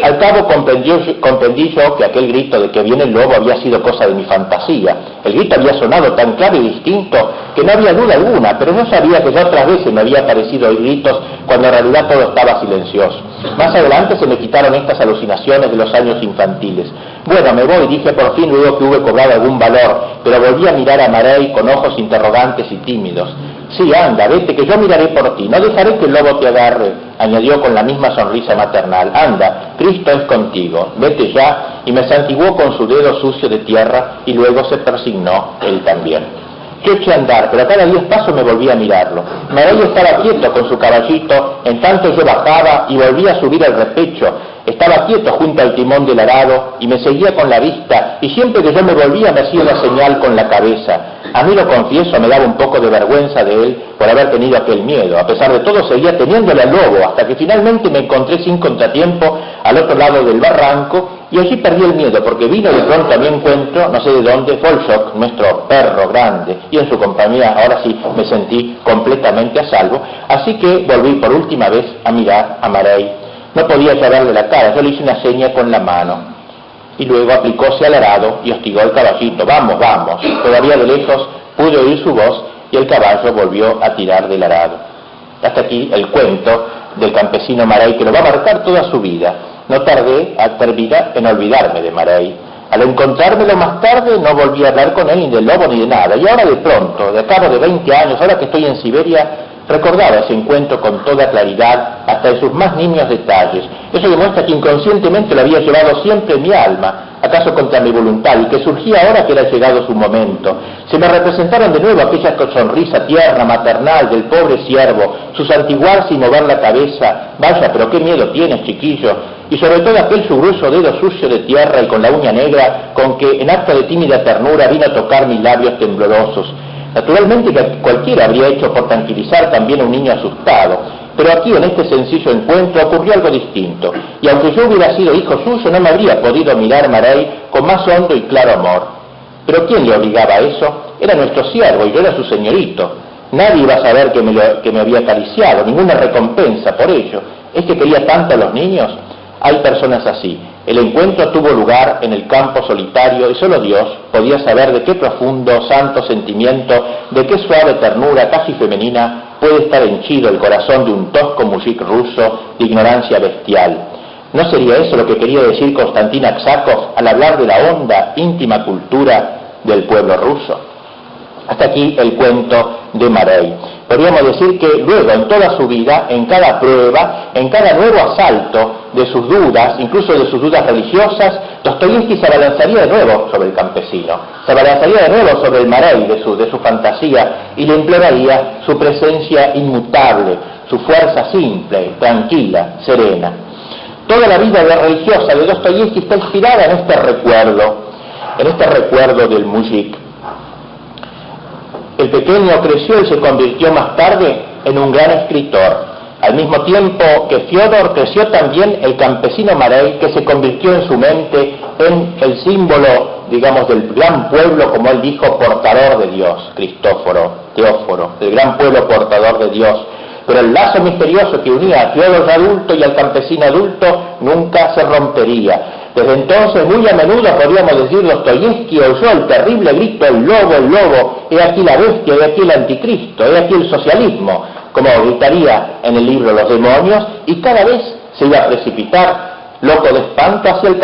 Al cabo comprendí yo que aquel grito de que viene el lobo había sido cosa de mi fantasía. El grito había sonado tan claro y distinto que no había duda alguna, pero yo sabía que ya otras veces me había parecido oír gritos cuando en realidad todo estaba silencioso. Más adelante se me quitaron estas alucinaciones de los años infantiles. Bueno, me voy, dije por fin luego que hube cobrado algún valor, pero volví a mirar a Marey con ojos interrogantes y tímidos. Sí, anda, vete, que yo miraré por ti, no dejaré que el lobo te agarre, añadió con la misma sonrisa maternal. Anda, Cristo es contigo, vete ya, y me santiguó con su dedo sucio de tierra, y luego se persignó él también. Yo eché a andar, pero a cada 10 pasos me volví a mirarlo. Marey estaba quieto con su caballito, en tanto yo bajaba y volvía a subir el repecho. Estaba quieto junto al timón del arado y me seguía con la vista, y siempre que yo me volvía me hacía una señal con la cabeza. A mí, lo confieso, me daba un poco de vergüenza de él por haber tenido aquel miedo. A pesar de todo seguía teniéndole al lobo, hasta que finalmente me encontré sin contratiempo al otro lado del barranco, y allí perdí el miedo, porque vino de pronto a mi encuentro, no sé de dónde, Volchok, nuestro perro grande, y en su compañía ahora sí me sentí completamente a salvo, así que volví por última vez a mirar a Marey. No podía ya verle la cara, yo le hice una seña con la mano. Y luego aplicóse al arado y hostigó al caballito. Vamos, vamos. Todavía de lejos pude oír su voz y el caballo volvió a tirar del arado. Hasta aquí el cuento del campesino Marey, que lo va a marcar toda su vida. No tardé en olvidarme de Marey. Al encontrármelo más tarde no volví a hablar con él ni del lobo ni de nada. Y ahora de pronto, de cabo de 20 años, ahora que estoy en Siberia, recordaba ese encuentro con toda claridad, hasta en sus más nimios detalles. Eso demuestra que inconscientemente lo había llevado siempre en mi alma, acaso contra mi voluntad, y que surgía ahora que era llegado su momento. Se me representaron de nuevo aquella sonrisa tierna, maternal del pobre siervo, su santiguar sin mover la cabeza. Vaya, pero qué miedo tienes, chiquillo. Y sobre todo aquel su grueso dedo sucio de tierra y con la uña negra, con que en acto de tímida ternura vino a tocar mis labios temblorosos. Naturalmente que cualquiera habría hecho por tranquilizar también a un niño asustado, pero aquí en este sencillo encuentro ocurrió algo distinto, y aunque yo hubiera sido hijo suyo no me habría podido mirar Marey con más hondo y claro amor. Pero ¿quién le obligaba a eso? Era nuestro siervo y yo era su señorito. Nadie iba a saber que me había acariciado, ninguna recompensa por ello. ¿Es que quería tanto a los niños? Hay personas así. El encuentro tuvo lugar en el campo solitario y solo Dios podía saber de qué profundo, santo sentimiento, de qué suave ternura casi femenina puede estar henchido el corazón de un tosco mujik ruso de ignorancia bestial. ¿No sería eso lo que quería decir Konstantin Aksakov al hablar de la honda, íntima cultura del pueblo ruso? Hasta aquí el cuento de Marey. Podríamos decir que luego en toda su vida, en cada prueba, en cada nuevo asalto de sus dudas, incluso de sus dudas religiosas, Dostoyevski se abalanzaría de nuevo sobre el campesino, se abalanzaría de nuevo sobre el Marey de su fantasía y le imploraría su presencia inmutable, su fuerza simple, tranquila, serena. Toda la vida religiosa de Dostoyevski está inspirada en este recuerdo del mujik. El pequeño creció y se convirtió más tarde en un gran escritor. Al mismo tiempo que Fyodor, creció también el campesino Marey, que se convirtió en su mente en el símbolo digamos, del gran pueblo, como él dijo, portador de Dios, Teóforo, del gran pueblo portador de Dios. Pero el lazo misterioso que unía al teólogo adulto y al campesino adulto nunca se rompería. Desde entonces, muy a menudo, podríamos decir, Dostoyevski oyó el terrible grito, el lobo, he aquí la bestia, he aquí el anticristo, he aquí el socialismo, como gritaría en el libro Los demonios, y cada vez se iba a precipitar, loco de espanto, hacia el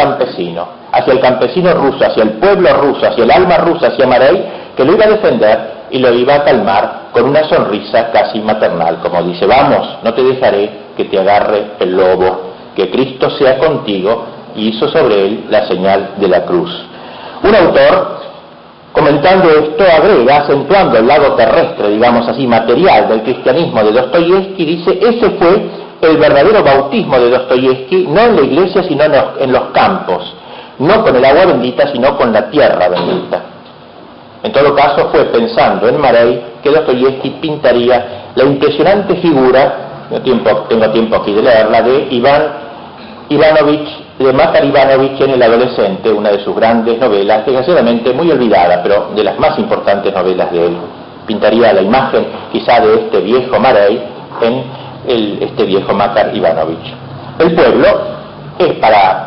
campesino ruso, hacia el pueblo ruso, hacia el alma rusa, hacia Marey, que lo iba a defender y lo iba a calmar con una sonrisa casi maternal, como dice: vamos, no te dejaré que te agarre el lobo, que Cristo sea contigo, y hizo sobre él la señal de la cruz. Un autor, comentando esto, agrega, acentuando el lado terrestre, digamos así, material del cristianismo de Dostoyevski, dice: ese fue el verdadero bautismo de Dostoyevski, no en la iglesia, sino en los campos, no con el agua bendita, sino con la tierra bendita. En todo caso, fue pensando en Marey que Dostoyevski pintaría la impresionante figura, tengo tiempo aquí de leerla, de Makar Ivanovich en El adolescente, una de sus grandes novelas, desgraciadamente muy olvidada, pero de las más importantes novelas de él. Pintaría la imagen quizá de este viejo Marey en este viejo Makar Ivanovich. El pueblo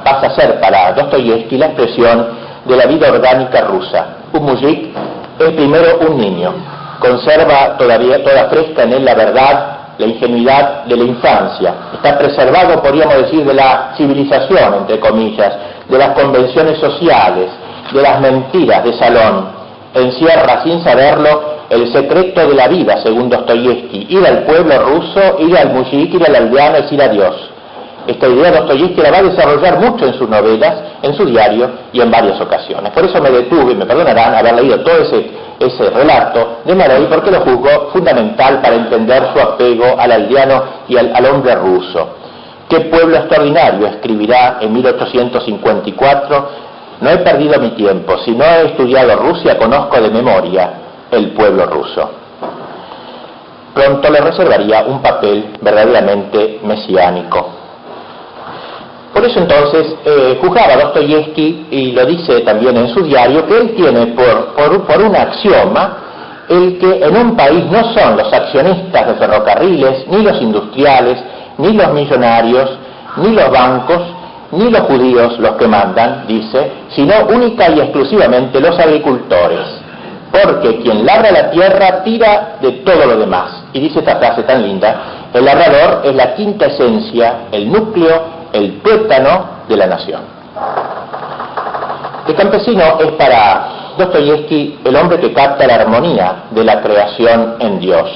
pasa a ser para Dostoyevski la expresión de la vida orgánica rusa. Un mujik es primero un niño, conserva todavía toda fresca en él la verdad, la ingenuidad de la infancia, está preservado, podríamos decir, de la civilización, entre comillas, de las convenciones sociales, de las mentiras de salón. Encierra, sin saberlo, el secreto de la vida, según Dostoyevski: ir al pueblo ruso, ir al mujik, ir al aldeano, es ir a Dios. Esta idea Dostoyevski la va a desarrollar mucho en sus novelas, en su diario y en varias ocasiones. Por eso me detuve, me perdonarán, haber leído todo ese relato de Marey, porque lo juzgo fundamental para entender su apego al aldeano y al hombre ruso. ¿Qué pueblo extraordinario?, escribirá en 1854. No he perdido mi tiempo, si no he estudiado Rusia, conozco de memoria el pueblo ruso. Pronto le reservaría un papel verdaderamente mesiánico. Por eso entonces juzgaba Dostoyevski, y lo dice también en su diario, que él tiene por un axioma el que en un país no son los accionistas de ferrocarriles, ni los industriales, ni los millonarios, ni los bancos, ni los judíos los que mandan, dice, sino única y exclusivamente los agricultores, porque quien labra la tierra tira de todo lo demás. Y dice esta frase tan linda: el labrador es la quinta esencia, el núcleo, el tuétano de la nación. El campesino es para Dostoyevski el hombre que capta la armonía de la creación en Dios.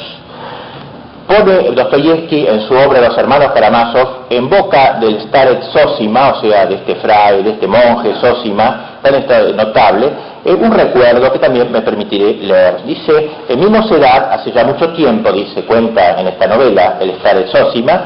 Pone Dostoyevski en su obra Los hermanos Karamazov en boca del Starets Zosima, o sea, de este fraile, de este monje Zosima, tan notable, un recuerdo que también me permitiré leer. Dice: en mi mocedad, hace ya mucho tiempo, dice, cuenta en esta novela el Starets Zosima,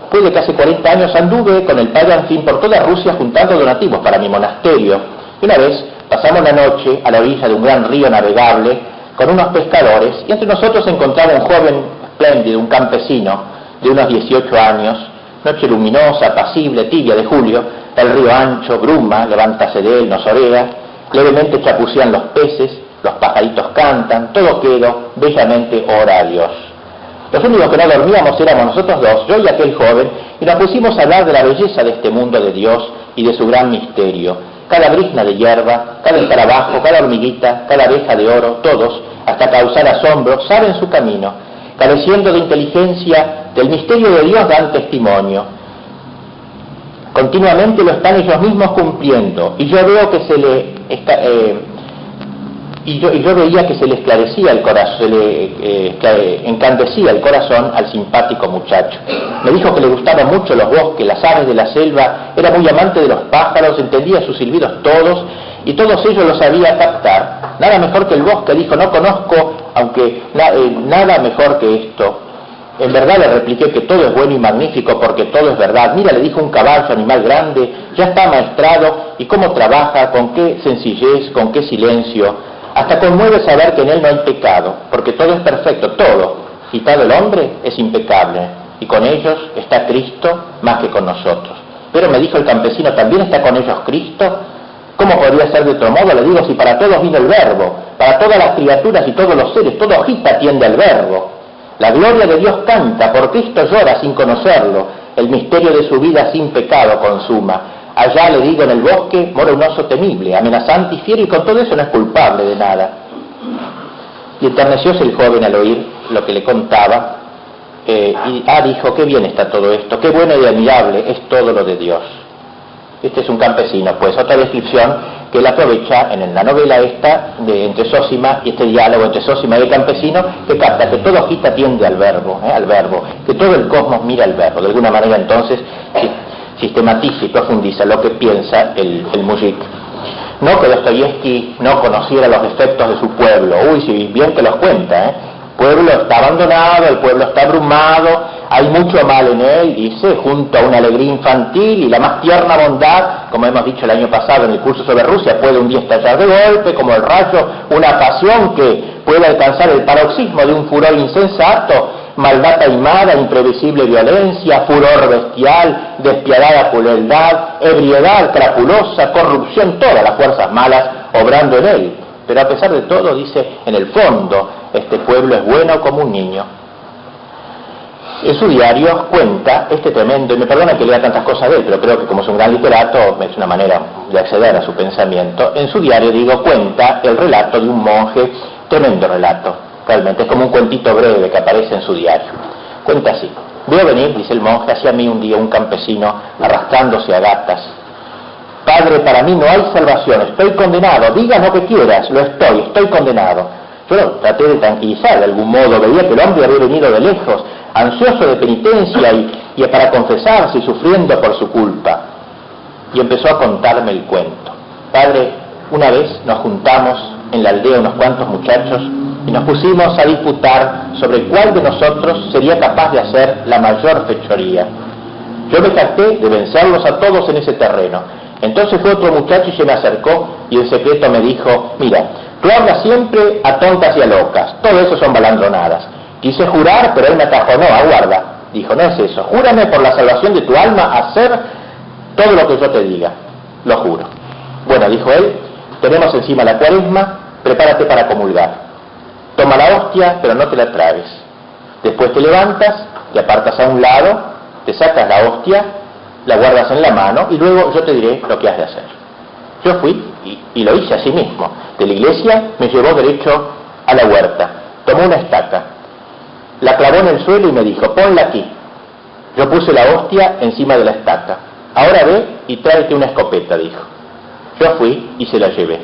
después de casi 40 años anduve con el padre Anfín por toda Rusia juntando donativos para mi monasterio. Y una vez pasamos la noche a la orilla de un gran río navegable con unos pescadores, y entre nosotros se encontraba un joven espléndido, un campesino de unos 18 años. Noche luminosa, apacible, tibia de julio, el río ancho, bruma, levántase de él, nos orea, levemente chapucean los peces, los pajaritos cantan, todo quedó, bellamente ora a Dios. Los únicos que no dormíamos éramos nosotros dos, yo y aquel joven, y nos pusimos a hablar de la belleza de este mundo de Dios y de su gran misterio. Cada brizna de hierba, cada escarabajo, cada hormiguita, cada abeja de oro, todos, hasta causar asombro, saben su camino, careciendo de inteligencia, del misterio de Dios dan testimonio. Continuamente lo están ellos mismos cumpliendo, y yo veo que yo veía que se le esclarecía el corazón, se le encandecía el corazón al simpático muchacho. Me dijo que le gustaban mucho los bosques, las aves de la selva, era muy amante de los pájaros, entendía sus silbidos todos, y todos ellos los sabía captar. Nada mejor que el bosque, dijo, no conozco, nada mejor que esto. En verdad le repliqué que todo es bueno y magnífico porque todo es verdad. Mira, le dijo, un caballo, animal grande, ya está amaestrado, y cómo trabaja, con qué sencillez, con qué silencio. Hasta conmueve saber que en él no hay pecado, porque todo es perfecto, todo, quitado el hombre, es impecable, y con ellos está Cristo más que con nosotros. Pero me dijo el campesino, ¿también está con ellos Cristo? ¿Cómo podría ser de otro modo? Le digo, si para todos vino el Verbo, para todas las criaturas y todos los seres, toda hojita atiende al Verbo. La gloria de Dios canta, por Cristo llora sin conocerlo, el misterio de su vida sin pecado consuma. Allá, le digo, en el bosque mora un oso temible, amenazante y fiero, y con todo eso no es culpable de nada. Y enternecióse el joven al oír lo que le contaba, dijo, qué bien está todo esto, qué bueno y admirable es todo lo de Dios. Este es un campesino, pues, otra descripción que él aprovecha en la novela esta, entre Zósima, y este diálogo entre Zósima y el campesino, que capta que toda hojita tiende al verbo, que todo el cosmos mira al verbo. De alguna manera, entonces, sistematiza y profundiza lo que piensa el mujik. No que Dostoyevsky no conociera los defectos de su pueblo, si bien que los cuenta, El pueblo está abandonado, el pueblo está abrumado, hay mucho mal en él, dice, junto a una alegría infantil y la más tierna bondad, como hemos dicho el año pasado en el curso sobre Rusia, puede un día estallar de golpe, como el rayo, una pasión que puede alcanzar el paroxismo de un furor insensato, maldad taimada, imprevisible violencia, furor bestial, despiadada crueldad, ebriedad crapulosa, corrupción, todas las fuerzas malas obrando en él. Pero a pesar de todo, dice, en el fondo, este pueblo es bueno como un niño. En su diario cuenta este tremendo, y me perdona que lea tantas cosas de él, pero creo que como es un gran literato, es una manera de acceder a su pensamiento. En su diario, cuenta el relato de un monje, tremendo relato, realmente, es como un cuentito breve que aparece en su diario. Cuenta así: veo venir, dice el monje, hacia mí un día un campesino arrastrándose a gatas. Padre, para mí no hay salvación, estoy condenado, digas lo que quieras, estoy condenado. Yo lo traté de tranquilizar de algún modo, veía que el hombre había venido de lejos, ansioso de penitencia y para confesarse y sufriendo por su culpa. Y empezó a contarme el cuento. Padre, una vez nos juntamos en la aldea unos cuantos muchachos y nos pusimos a disputar sobre cuál de nosotros sería capaz de hacer la mayor fechoría. Yo me jacté de vencerlos a todos en ese terreno. Entonces fue otro muchacho y se me acercó y en secreto me dijo: mira, tú hablas siempre a tontas y a locas, todo eso son balandronadas. Quise jurar, pero él me atajó: no, aguarda. Dijo: no es eso, júrame por la salvación de tu alma hacer todo lo que yo te diga. Lo juro. Bueno, dijo él, tenemos encima la cuaresma, prepárate para comulgar. Toma la hostia, pero no te la tragues. Después te levantas, te apartas a un lado, te sacas la hostia, la guardas en la mano y luego yo te diré lo que has de hacer. Yo fui y lo hice así mismo. De la iglesia me llevó derecho a la huerta, tomó una estaca, la clavó en el suelo y me dijo: ponla aquí. Yo puse la hostia encima de la estaca. Ahora ve y tráete una escopeta, dijo. Yo fui y se la llevé.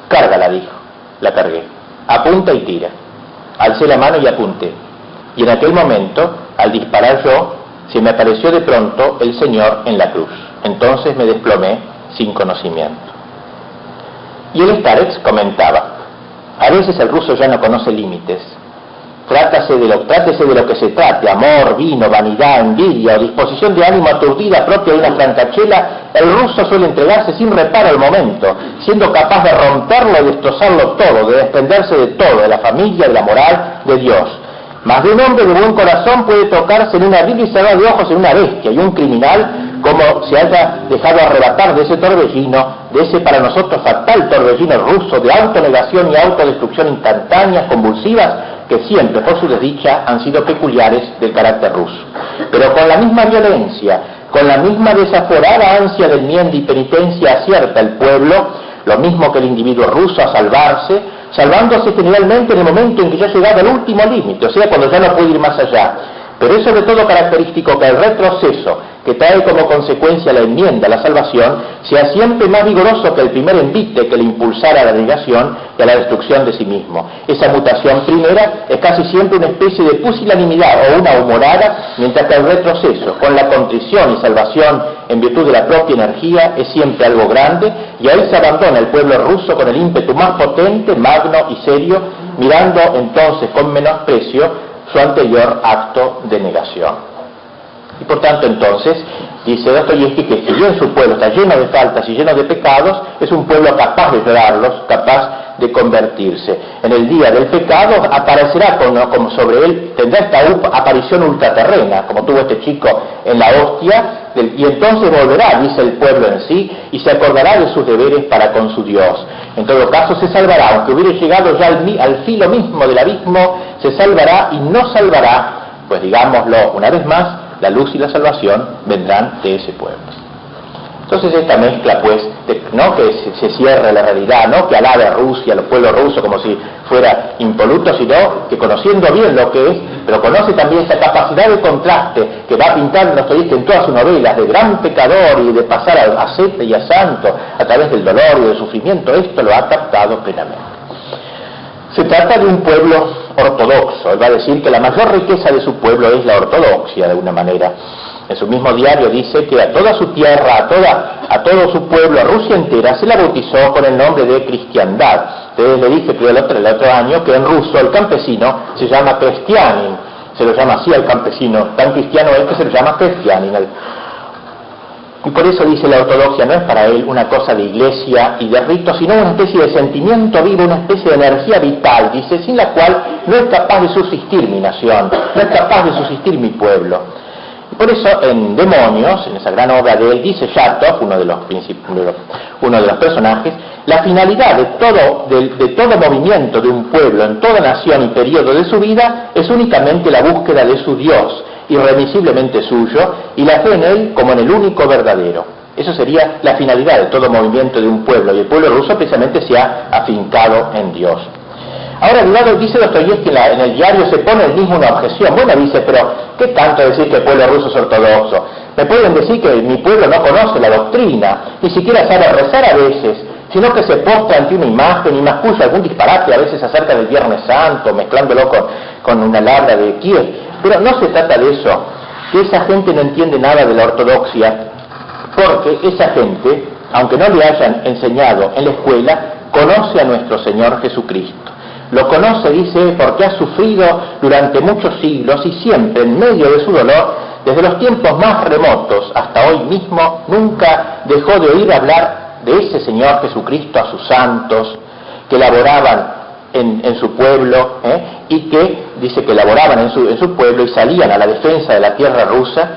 Cárgala, dijo. La cargué. Apunta y tira. Alcé la mano y apunté. Y en aquel momento, al disparar yo, se me apareció de pronto el Señor en la cruz. Entonces me desplomé sin conocimiento. Y el Starets comentaba: a veces el ruso ya no conoce límites. Trátese de lo que se trate, amor, vino, vanidad, envidia o disposición de ánimo aturdida propia de una francachela, el ruso suele entregarse sin reparo al momento, siendo capaz de romperlo y destrozarlo todo, de desprenderse de todo, de la familia, de la moral, de Dios. Mas de un hombre de buen corazón puede tocarse en un abrir y cerrar de ojos en una bestia, y un criminal, como se haya dejado arrebatar de ese torbellino, de ese para nosotros fatal torbellino ruso de autonegación y autodestrucción instantáneas, convulsivas, que siempre, por su desdicha, han sido peculiares del carácter ruso. Pero con la misma violencia, con la misma desaforada ansia de enmienda y penitencia acierta el pueblo, lo mismo que el individuo ruso, a salvarse, salvándose generalmente en el momento en que ya ha llegado al último límite, o sea, cuando ya no puede ir más allá. Pero es sobre todo característico que el retroceso, que trae como consecuencia la enmienda, la salvación, sea siempre más vigoroso que el primer envite que le impulsara a la negación y a la destrucción de sí mismo. Esa mutación primera es casi siempre una especie de pusilanimidad o una humorada, mientras que el retroceso, con la contrición y salvación en virtud de la propia energía, es siempre algo grande, y ahí se abandona el pueblo ruso con el ímpetu más potente, magno y serio, mirando entonces con menosprecio su anterior acto de negación. Y por tanto entonces, dice Dostoyevsky que si bien su pueblo está lleno de faltas y lleno de pecados, es un pueblo capaz de llorarlos, capaz de convertirse. En el día del pecado aparecerá como sobre él, tendrá esta aparición ultraterrena, como tuvo este chico en la hostia, y entonces volverá, dice el pueblo en sí, y se acordará de sus deberes para con su Dios. En todo caso se salvará, aunque hubiera llegado ya al filo mismo del abismo, se salvará y no salvará, pues digámoslo una vez más, la luz y la salvación vendrán de ese pueblo. Entonces esta mezcla, pues, no que se cierre la realidad, no que alabe a Rusia, al pueblo ruso como si fuera impoluto, sino que conociendo bien lo que es, pero conoce también esa capacidad de contraste que va a pintar Dostoyevski en todas sus novelas, de gran pecador y de pasar a asceta y a santo a través del dolor y del sufrimiento. Esto lo ha captado plenamente. Se trata de un pueblo ortodoxo. Él va a decir que la mayor riqueza de su pueblo es la ortodoxia, de alguna manera. En su mismo diario dice que a toda su tierra, a todo su pueblo, a Rusia entera, se la bautizó con el nombre de cristiandad. Entonces le dije que el otro año que en ruso el campesino se llama cristianin, se lo llama así al campesino, tan cristiano es que se lo llama cristianin. Y por eso dice la ortodoxia no es para él una cosa de iglesia y de rito, sino una especie de sentimiento vivo, una especie de energía vital, dice, sin la cual no es capaz de subsistir mi nación, no es capaz de subsistir mi pueblo. Por eso en Demonios, en esa gran obra de él, dice Shatov, uno de los personajes, la finalidad de todo movimiento de un pueblo en toda nación y periodo de su vida es únicamente la búsqueda de su Dios, irremisiblemente suyo, y la fe en él como en el único verdadero. Eso sería la finalidad de todo movimiento de un pueblo, y el pueblo ruso precisamente se ha afincado en Dios. Ahora, al lado, dice Dostoyevski en el diario, se pone él mismo una objeción. Bueno, dice, pero ¿qué tanto decir que el pueblo ruso es ortodoxo? Me pueden decir que mi pueblo no conoce la doctrina, ni siquiera sabe rezar a veces, sino que se postra ante una imagen y masculla algún disparate a veces acerca del Viernes Santo, mezclándolo con una labra de Kiev. Pero no se trata de eso, que esa gente no entiende nada de la ortodoxia, porque esa gente, aunque no le hayan enseñado en la escuela, conoce a nuestro Señor Jesucristo. Lo conoce, dice, porque ha sufrido durante muchos siglos y siempre, en medio de su dolor, desde los tiempos más remotos hasta hoy mismo, nunca dejó de oír hablar de ese Señor Jesucristo a sus santos que laboraban en su pueblo, y que, dice que laboraban en su pueblo y salían a la defensa de la tierra rusa,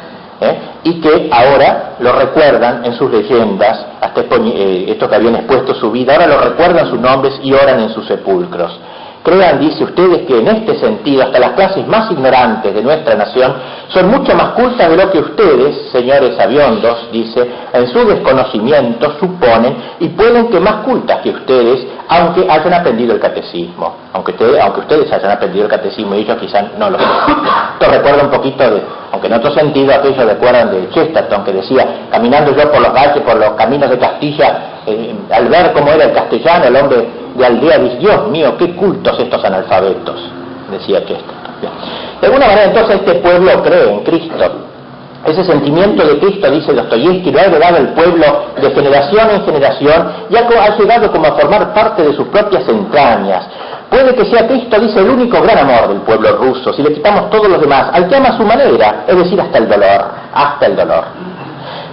y que ahora lo recuerdan en sus leyendas, hasta estos que habían expuesto su vida, ahora lo recuerdan sus nombres y oran en sus sepulcros. Crean, dice ustedes, que en este sentido hasta las clases más ignorantes de nuestra nación son mucho más cultas de lo que ustedes, señores sabiondos, dice, en su desconocimiento suponen y pueden que más cultas que ustedes, aunque hayan aprendido el catecismo. Aunque ustedes hayan aprendido el catecismo y ellos quizás no lo sepan. Esto recuerda un poquito de, aunque en otro sentido aquellos recuerdan de Chesterton, que decía, caminando yo por los valles, por los caminos de Castilla, al ver cómo era el castellano, el hombre de aldea, dice, Dios mío, qué cultos estos analfabetos, decía Chesterton. De alguna manera entonces este pueblo cree en Cristo. Ese sentimiento de Cristo, dice Dostoyevski, lo ha heredado el pueblo de generación en generación y ha llegado como a formar parte de sus propias entrañas. Puede que sea Cristo, dice, el único gran amor del pueblo ruso, si le quitamos todos los demás, al que ama a su manera, es decir, hasta el dolor.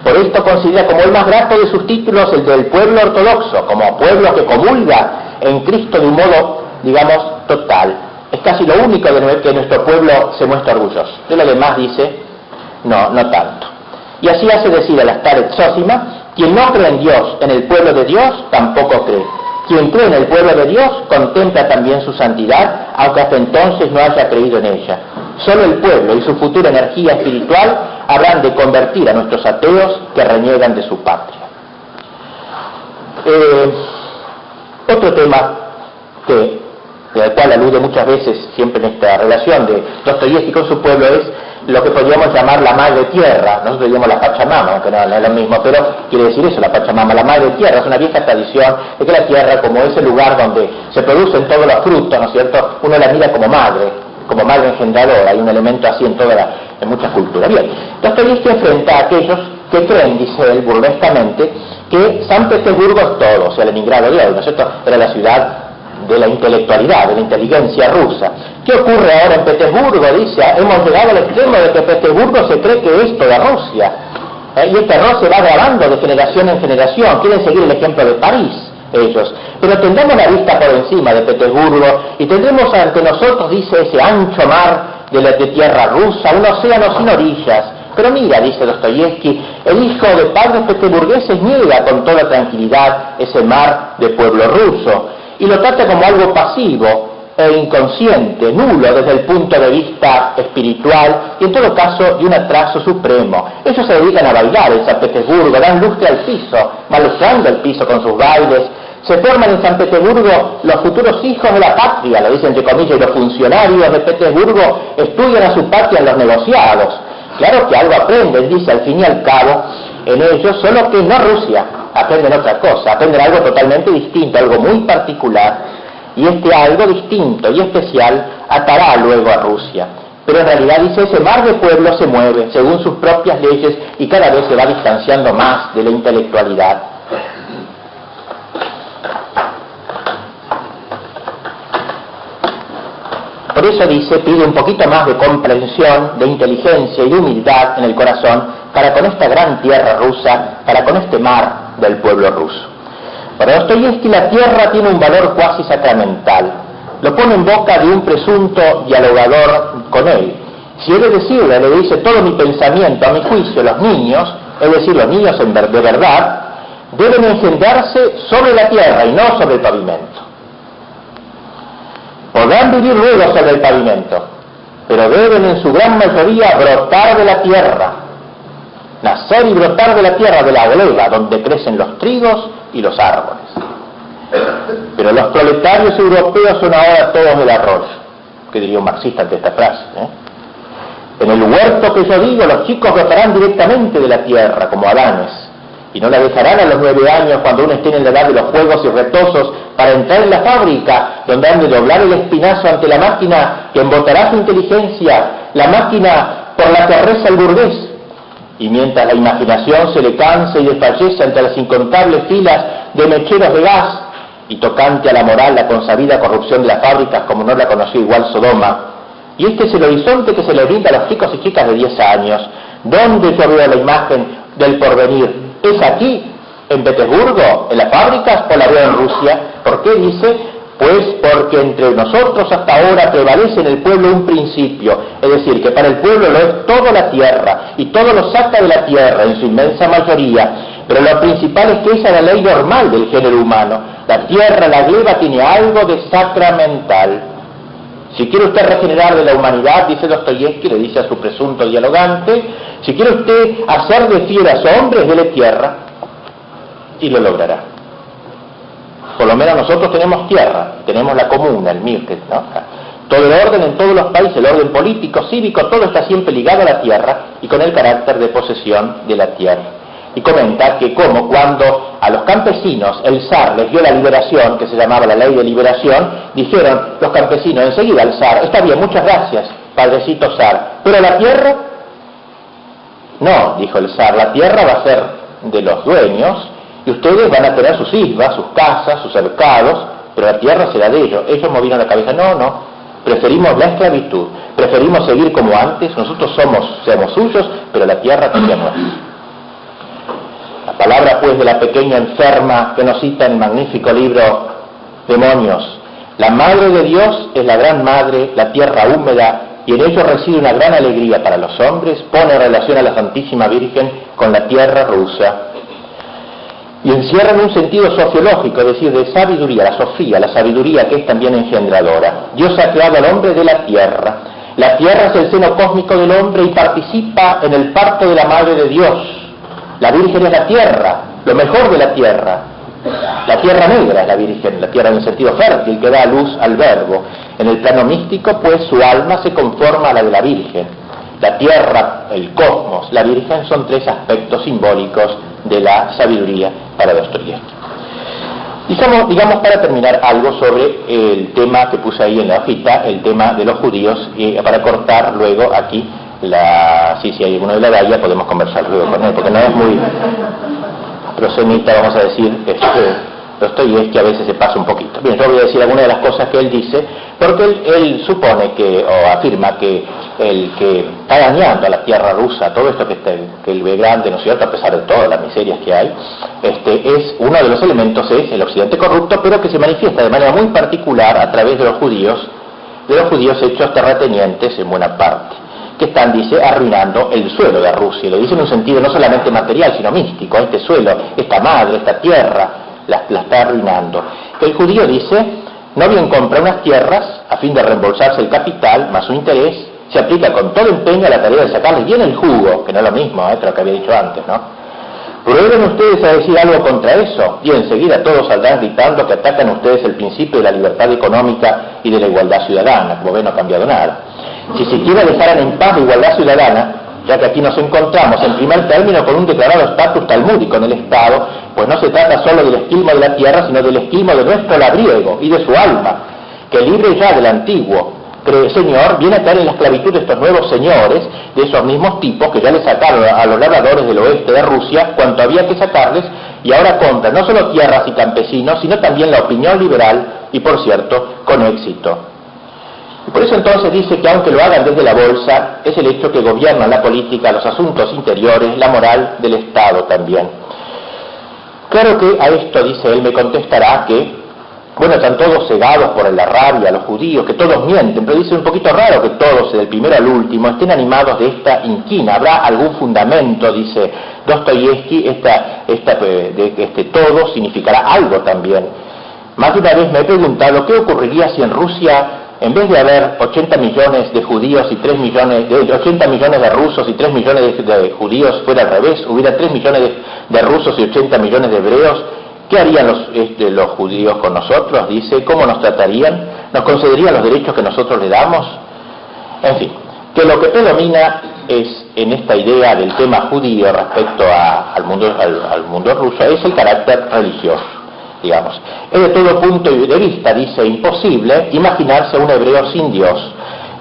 Por esto considera como el más grato de sus títulos el del pueblo ortodoxo, como pueblo que comulga en Cristo de un modo, digamos, total. Es casi lo único de que nuestro pueblo se muestra orgulloso. De lo demás dice, no tanto. Y así hace decir a la Staret Zosima, quien no cree en Dios, en el pueblo de Dios, tampoco cree. Quien cree en el pueblo de Dios, contempla también su santidad, aunque hasta entonces no haya creído en ella. Solo el pueblo y su futura energía espiritual habrán de convertir a nuestros ateos que reniegan de su patria. Otro tema del cual alude muchas veces siempre en esta relación de Dostoyevski con su pueblo es lo que podríamos llamar la madre tierra. Nosotros llamamos la Pachamama, aunque no es lo mismo, pero quiere decir eso, la Pachamama, la madre tierra. Es una vieja tradición de que la tierra, como es el lugar donde se producen todos los frutos, ¿no es cierto?, uno la mira como madre engendradora. Hay un elemento así en muchas culturas. Bien, Dostoyevski enfrenta a aquellos que creen, dice él burlescamente, que San Petersburgo es todo, o sea, Leningrado de hoy, ¿no es cierto?, era la ciudad de la intelectualidad, de la inteligencia rusa. ¿Qué ocurre ahora en Petersburgo? Dice, hemos llegado al extremo de que Petersburgo se cree que es toda Rusia. Y este error se va grabando de generación en generación. Quieren seguir el ejemplo de París. ellos. Pero tendremos la vista por encima de Petersburgo y tendremos ante nosotros, dice, ese ancho mar de tierra rusa, un océano sin orillas. Pero mira, dice Dostoyevsky, el hijo de padres petersburgueses niega con toda tranquilidad ese mar de pueblo ruso y lo trata como algo pasivo e inconsciente, nulo desde el punto de vista espiritual y en todo caso de un atraso supremo. Ellos se dedican a bailar en San Petersburgo, dan lustre al piso, malustrando el piso con sus bailes. Se forman en San Petersburgo los futuros hijos de la patria, lo dicen entre comillas, y los funcionarios de Petersburgo estudian a su patria en los negociados. Claro que algo aprenden, dice, al fin y al cabo, en ellos, solo que no Rusia, aprenden otra cosa, aprenden algo totalmente distinto, algo muy particular. Y este algo distinto y especial atará luego a Rusia. Pero en realidad, dice, ese mar de pueblo se mueve según sus propias leyes y cada vez se va distanciando más de la intelectualidad. Por eso, dice, pide un poquito más de comprensión, de inteligencia y de humildad en el corazón para con esta gran tierra rusa, para con este mar del pueblo ruso. Para Dostoyevsky la tierra tiene un valor cuasi sacramental. Lo pone en boca de un presunto dialogador con él. Si he de decirle, le dice, todo mi pensamiento, a mi juicio, los niños, es decir, los niños de verdad, deben engendrarse sobre la tierra y no sobre el pavimento. Podrán vivir luego sobre el pavimento, pero deben en su gran mayoría brotar de la tierra, nacer y brotar de la tierra, de la gleba, donde crecen los trigos y los árboles. Pero los proletarios europeos son ahora todos del arroyo. ¿Qué diría un marxista ante esta frase? En el huerto que yo digo, los chicos brotarán directamente de la tierra, como Adanes, y no la dejarán a los 9 años, cuando uno esté en la edad de los juegos y retosos, para entrar en la fábrica, donde han de doblar el espinazo ante la máquina que embotará su inteligencia, la máquina por la que reza el burgués. Y mientras la imaginación se le cansa y desfallece ante las incontables filas de mecheros de gas, y tocante a la moral, la consabida corrupción de las fábricas como no la conoció igual Sodoma, y este es el horizonte que se le brinda a los chicos y chicas de 10 años, ¿dónde yo veo la imagen del porvenir? ¿Es aquí, en Petersburgo, en las fábricas, o la veo en Rusia? ¿Por qué dice? Pues porque entre nosotros hasta ahora prevalece en el pueblo un principio, es decir, que para el pueblo lo es toda la tierra, y todo lo saca de la tierra en su inmensa mayoría, pero lo principal es que esa es la ley normal del género humano. La tierra, la gleba, tiene algo de sacramental. Si quiere usted regenerar de la humanidad, dice Dostoyevsky, le dice a su presunto dialogante, si quiere usted hacer de fieras hombres, dele tierra, y lo logrará. Por lo menos nosotros tenemos tierra, tenemos la comuna, el Mirket, ¿no? Todo el orden en todos los países, el orden político, cívico, todo está siempre ligado a la tierra y con el carácter de posesión de la tierra. Y comenta que como cuando a los campesinos el zar les dio la liberación, que se llamaba la ley de liberación, dijeron los campesinos enseguida al zar, está bien, muchas gracias, padrecito zar, pero la tierra, no, dijo el zar, la tierra va a ser de los dueños, y ustedes van a tener sus islas, sus casas, sus cercados, pero la tierra será de ellos. Ellos movieron la cabeza, no, preferimos la esclavitud, preferimos seguir como antes, nosotros seamos suyos, pero la tierra también nuestra. La palabra pues de la pequeña enferma que nos cita en el magnífico libro Demonios. La madre de Dios es la gran madre, la tierra húmeda, y en ello reside una gran alegría para los hombres, pone en relación a la Santísima Virgen con la tierra rusa, y encierra en un sentido sociológico, es decir, de sabiduría, la sabiduría que es también engendradora. Dios ha creado al hombre de la tierra. La tierra es el seno cósmico del hombre y participa en el parto de la Madre de Dios. La Virgen es la tierra, lo mejor de la tierra. La tierra negra es la Virgen, la tierra en el sentido fértil que da luz al Verbo. En el plano místico, pues, su alma se conforma a la de la Virgen. La tierra, el cosmos, la Virgen son 3 aspectos simbólicos de la sabiduría para Dostoyevsky. Digamos para terminar algo sobre el tema que puse ahí en la hojita, el tema de los judíos, y para cortar luego aquí si hay alguno de la Gaia podemos conversar luego con él, porque no es muy prosemita, vamos a decir, Dostoyevsky a veces se pasa un poquito. Bien, yo voy a decir algunas de las cosas que él dice, porque él supone que, o afirma que el que está dañando a la tierra rusa, todo esto que él ve grande, ¿no es cierto?, a pesar de todas las miserias que hay, es uno de los elementos, es el occidente corrupto, pero que se manifiesta de manera muy particular a través de los judíos hechos terratenientes en buena parte, que están, dice, arruinando el suelo de Rusia. Lo dice en un sentido no solamente material, sino místico. Este suelo, esta madre, esta tierra, la está arruinando. El judío dice, no bien compra unas tierras a fin de reembolsarse el capital, más su interés, se aplica con todo empeño a la tarea de sacarles bien el jugo, que no es lo mismo, que lo que había dicho antes, ¿no? ¿Prueben ustedes a decir algo contra eso? Y enseguida todos saldrán gritando que atacan ustedes el principio de la libertad económica y de la igualdad ciudadana. Como ven, no ha cambiado nada. Si siquiera dejaran en paz la igualdad ciudadana, ya que aquí nos encontramos en primer término con un declarado estatus talmúdico en el Estado, pues no se trata solo del esquilmo de la tierra, sino del esquilmo de nuestro labriego y de su alma, que libre ya del antiguo señor viene a caer en la esclavitud de estos nuevos señores, de esos mismos tipos que ya le sacaron a los labradores del oeste de Rusia cuanto había que sacarles, y ahora compran no solo tierras y campesinos, sino también la opinión liberal, y por cierto, con éxito. Y por eso entonces dice que aunque lo hagan desde la bolsa, es el hecho que gobiernan la política, los asuntos interiores, la moral del Estado también. Claro que a esto, dice él, me contestará que bueno, están todos cegados por la rabia, los judíos, que todos mienten, pero dice un poquito raro que todos, del primero al último, estén animados de esta inquina. ¿Habrá algún fundamento? Dice Dostoyevsky, todo significará algo también. Más de una vez me he preguntado qué ocurriría si en Rusia, en vez de haber 80 millones de judíos y 3 millones, 80 millones de rusos y 3 millones de judíos, fuera al revés, hubiera 3 millones de rusos y 80 millones de hebreos. ¿Qué harían los judíos con nosotros? Dice, ¿cómo nos tratarían? ¿Nos concederían los derechos que nosotros le damos? En fin, que lo que predomina es, en esta idea del tema judío respecto al mundo ruso, es el carácter religioso, digamos. Es de todo punto de vista, dice, imposible imaginarse a un hebreo sin Dios.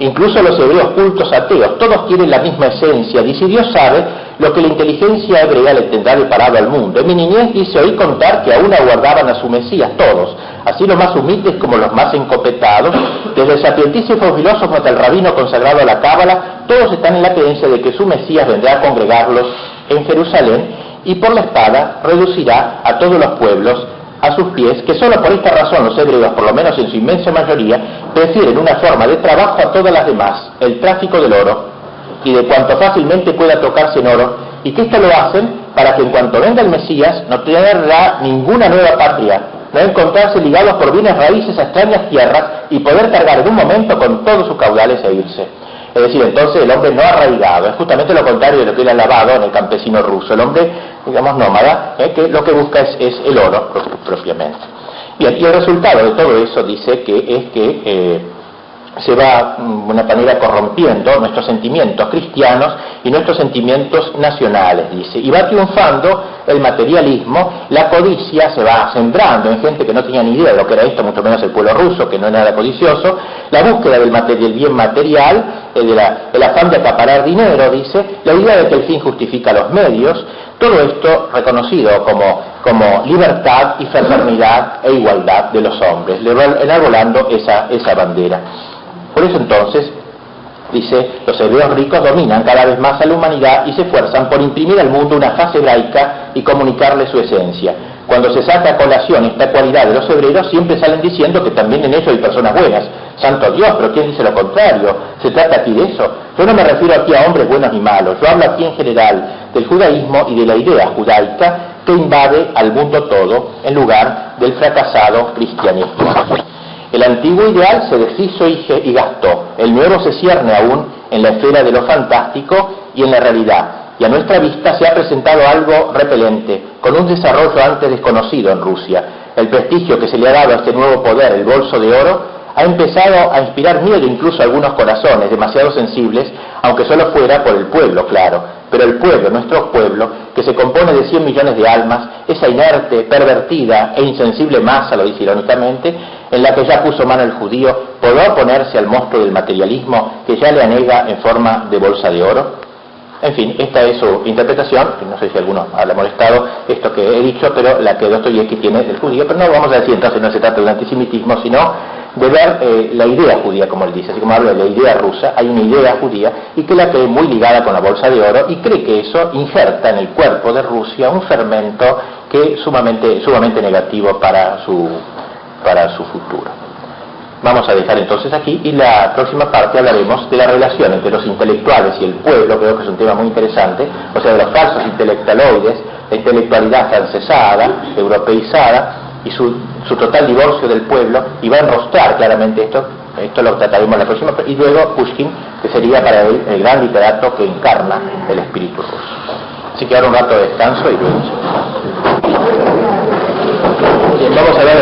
Incluso los hebreos cultos ateos, todos tienen la misma esencia. Dice, Dios sabe lo que la inteligencia hebrea le tendrá deparado al mundo. En mi niñez, dice, oí contar que aún aguardaban a su Mesías, todos, así los más humildes como los más encopetados, desde el sapientísimo filósofo hasta el rabino consagrado a la Cábala, todos están en la creencia de que su Mesías vendrá a congregarlos en Jerusalén y por la espada reducirá a todos los pueblos a sus pies, que solo por esta razón los hebreos, por lo menos en su inmensa mayoría, prefieren una forma de trabajo a todas las demás, el tráfico del oro, y de cuanto fácilmente pueda tocarse en oro, y que esto lo hacen para que en cuanto venga el Mesías no tendrá ninguna nueva patria, no encontrarse ligados por bienes raíces a extrañas tierras y poder cargar en un momento con todos sus caudales e irse. Es decir, entonces el hombre no arraigado, es justamente lo contrario de lo que era alabado en el campesino ruso, el hombre, digamos, nómada, que lo que busca es el oro propiamente. Y aquí el resultado de todo eso dice que se va de una manera corrompiendo nuestros sentimientos cristianos y nuestros sentimientos nacionales, dice, y va triunfando el materialismo, la codicia se va sembrando en gente que no tenía ni idea de lo que era esto, mucho menos el pueblo ruso, que no era nada codicioso, la búsqueda del bien material, el afán de acaparar dinero, dice, la idea de que el fin justifica los medios, todo esto reconocido como libertad y fraternidad e igualdad de los hombres, enarbolando esa bandera. Por eso entonces, dice, los hebreos ricos dominan cada vez más a la humanidad y se esfuerzan por imprimir al mundo una faz hebraica y comunicarle su esencia. Cuando se saca a colación esta cualidad de los hebreos, siempre salen diciendo que también en ellos hay personas buenas. Santo Dios, pero ¿quién dice lo contrario? ¿Se trata aquí de eso? Yo no me refiero aquí a hombres buenos ni malos, yo hablo aquí en general del judaísmo y de la idea judaica que invade al mundo todo en lugar del fracasado cristianismo. El antiguo ideal se deshizo y gastó, el nuevo se cierne aún en la esfera de lo fantástico y en la realidad, y a nuestra vista se ha presentado algo repelente, con un desarrollo antes desconocido en Rusia. El prestigio que se le ha dado a este nuevo poder, el bolso de oro, ha empezado a inspirar miedo incluso a algunos corazones demasiado sensibles, aunque solo fuera por el pueblo, claro. Pero el pueblo, nuestro pueblo, que se compone de 100 millones de almas, esa inerte, pervertida e insensible masa, lo dice irónicamente, en la que ya puso mano el judío, ¿podrá oponerse al monstruo del materialismo que ya le anega en forma de bolsa de oro? En fin, esta es su interpretación, no sé si a alguno le ha molestado esto que he dicho, pero la que Dostoyevsky tiene del judío, pero no vamos a decir entonces no se trata de un antisemitismo, sino de ver la idea judía, como él dice, así como habla de la idea rusa, hay una idea judía y que la cree muy ligada con la bolsa de oro y cree que eso injerta en el cuerpo de Rusia un fermento que es sumamente negativo para su futuro. Vamos a dejar entonces aquí y la próxima parte hablaremos de la relación entre los intelectuales y el pueblo. Creo que es un tema muy interesante, o sea, de los falsos intelectualoides, la intelectualidad francesada, europeizada y su total divorcio del pueblo, y va a enrostrar claramente esto lo trataremos la próxima, y luego Pushkin, que sería para él el gran literato que encarna el espíritu ruso. Así que ahora un rato de descanso y luego bien, vamos a ver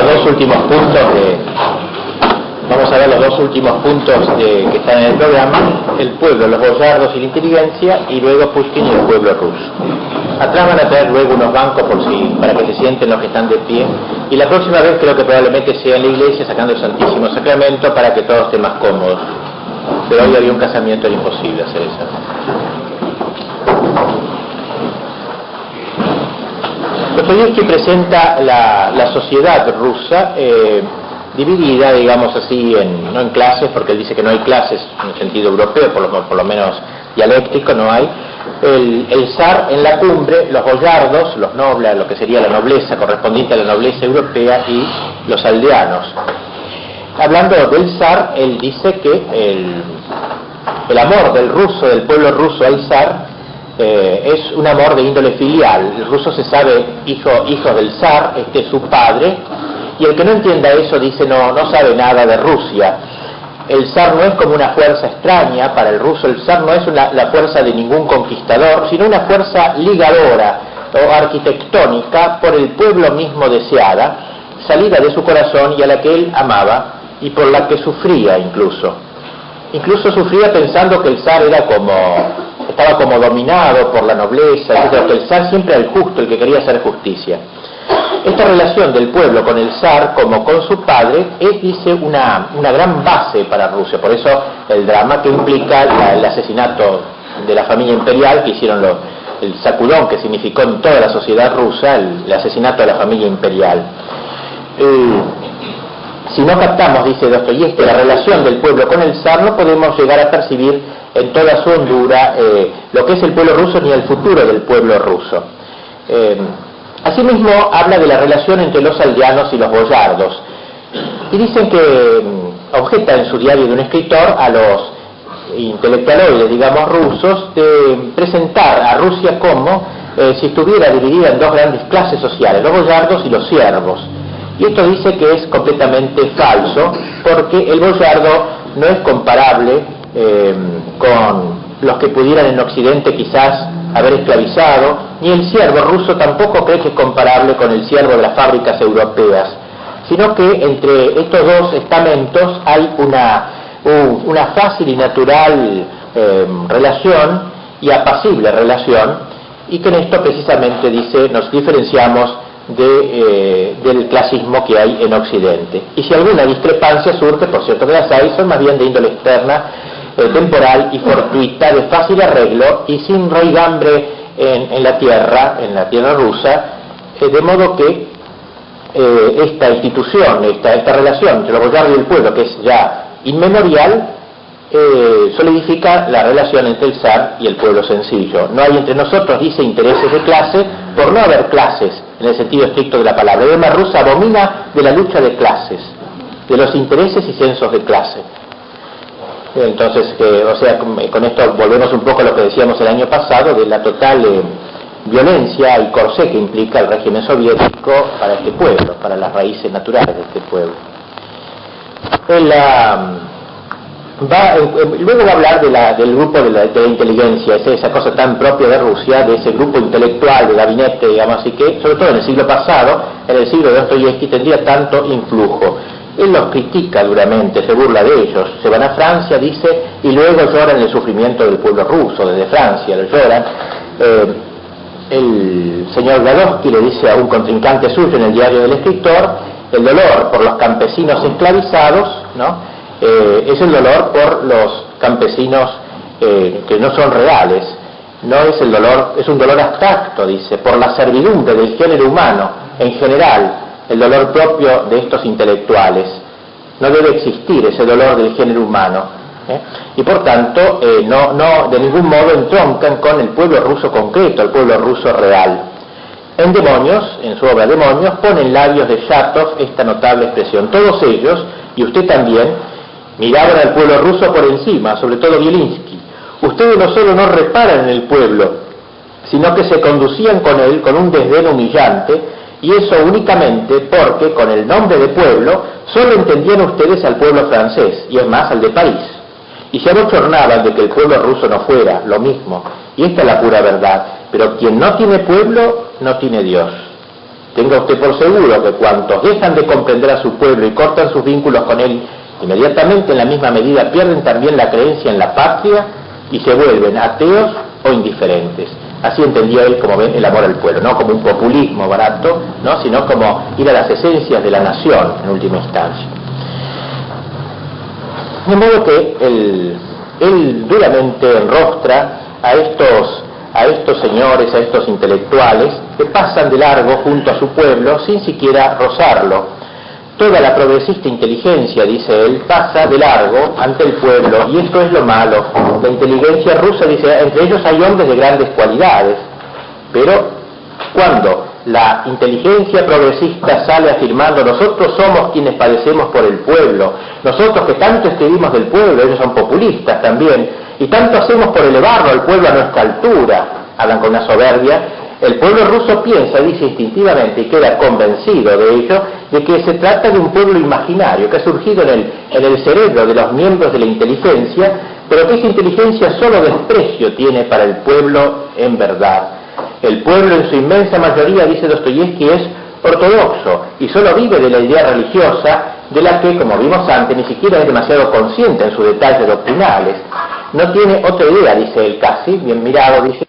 los dos últimos puntos que están en el programa: el pueblo, los boyardos y la inteligencia, y luego Pushkin y el pueblo ruso. Atrás van a traer luego unos bancos para que se sienten los que están de pie, y la próxima vez creo que probablemente sea en la iglesia sacando el Santísimo Sacramento para que todos estén más cómodos, pero hoy había un casamiento, era imposible hacer eso. Dostoyevski presenta la sociedad rusa dividida, digamos así, no en clases, porque él dice que no hay clases en el sentido europeo, por lo menos dialéctico no hay. El zar en la cumbre, los boyardos, los nobles, lo que sería la nobleza correspondiente a la nobleza europea, y los aldeanos. Hablando del zar, él dice que el amor del pueblo ruso al zar es un amor de índole filial. El ruso se sabe hijo del zar, este es su padre, y el que no entienda eso dice no sabe nada de Rusia. El zar no es como una fuerza extraña para el ruso, el zar no es la fuerza de ningún conquistador, sino una fuerza ligadora o arquitectónica por el pueblo mismo deseada, salida de su corazón y a la que él amaba, y por la que sufría incluso sufría pensando que el zar estaba como dominado por la nobleza, etc., que el zar siempre era el justo, el que quería hacer justicia. Esta relación del pueblo con el zar como con su padre es, dice, una gran base para Rusia. Por eso el drama que implica el asesinato de la familia imperial que hicieron el sacudón que significó en toda la sociedad rusa el asesinato de la familia imperial. Si no captamos, dice Dostoyevski, la relación del pueblo con el zar, no podemos llegar a percibir en toda su hondura lo que es el pueblo ruso ni el futuro del pueblo ruso. Asimismo, habla de la relación entre los aldeanos y los boyardos. Y dicen que objeta en su diario de un escritor a los intelectualoides, digamos, rusos, de presentar a Rusia como si estuviera dividida en dos grandes clases sociales, los boyardos y los siervos. Y esto dice que es completamente falso, porque el boyardo no es comparable con los que pudieran en Occidente quizás haber esclavizado, ni el siervo ruso tampoco cree que es comparable con el siervo de las fábricas europeas, sino que entre estos dos estamentos hay una fácil y natural relación y apacible relación, y que en esto precisamente, dice, nos diferenciamos del clasismo que hay en Occidente. Y si alguna discrepancia surge, por cierto que las hay, son más bien de índole externa, temporal y fortuita, de fácil arreglo y sin raigambre en la tierra rusa, de modo que esta institución, esta relación entre los boyardos y el pueblo, que es ya inmemorial, solidifica la relación entre el zar y el pueblo sencillo. No hay entre nosotros, dice, intereses de clase, por no haber clases en el sentido estricto de la palabra. El lema rusa abomina de la lucha de clases, de los intereses y censos de clase. Entonces, o sea, con esto volvemos un poco a lo que decíamos el año pasado, de la total violencia y corsé que implica el régimen soviético para este pueblo, para las raíces naturales de este pueblo. Luego va a hablar del grupo de la inteligencia, esa cosa tan propia de Rusia, de ese grupo intelectual, de gabinete, digamos así, que sobre todo en el siglo pasado, en el siglo de Dostoyevski, tendría tanto influjo. Él los critica duramente, se burla de ellos, se van a Francia, dice, y luego lloran el sufrimiento del pueblo ruso, desde Francia lo lloran. El señor Gladowski le dice a un contrincante suyo en el diario del escritor, el dolor por los campesinos esclavizados, ¿no? Es el dolor por los campesinos que no son reales, no es el dolor, es un dolor abstracto, dice, por la servidumbre del género humano en general, el dolor propio de estos intelectuales. no debe existir ese dolor del género humano, y por tanto no de ningún modo entroncan con el pueblo ruso concreto, el pueblo ruso real. En Demonios, en su obra Demonios, pone en labios de Shatov esta notable expresión: todos ellos, y usted también, miraban al pueblo ruso por encima, sobre todo Bielinski. Ustedes no solo no reparan en el pueblo, sino que se conducían con él con un desdén humillante, y eso únicamente porque con el nombre de pueblo solo entendían ustedes al pueblo francés, y es más, al de París. Y se abochornaban de que el pueblo ruso no fuera lo mismo, y esta es la pura verdad. Pero quien no tiene pueblo, no tiene Dios. Tenga usted por seguro que cuantos dejan de comprender a su pueblo y cortan sus vínculos con él, inmediatamente en la misma medida pierden también la creencia en la patria y se vuelven ateos o indiferentes. Así entendía él, como ven, el amor al pueblo, no como un populismo barato, ¿no?, sino como ir a las esencias de la nación en última instancia. De modo que él duramente enrostra a estos señores, a estos intelectuales que pasan de largo junto a su pueblo sin siquiera rozarlo. Toda la progresista inteligencia, dice él, pasa de largo ante el pueblo, y esto es lo malo. La inteligencia rusa, dice, entre ellos hay hombres de grandes cualidades, pero cuando la inteligencia progresista sale afirmando: nosotros somos quienes padecemos por el pueblo, nosotros que tanto escribimos del pueblo, ellos son populistas también, y tanto hacemos por elevarlo al pueblo a nuestra altura, hablan con una soberbia. El pueblo ruso piensa, dice instintivamente, y queda convencido de ello, de que se trata de un pueblo imaginario que ha surgido en el cerebro de los miembros de la inteligencia, pero que esa inteligencia solo desprecio tiene para el pueblo en verdad. El pueblo en su inmensa mayoría, dice Dostoyevsky, es ortodoxo y solo vive de la idea religiosa, de la que, como vimos antes, ni siquiera es demasiado consciente en sus detalles doctrinales. No tiene otra idea, dice él, casi, bien mirado, dice,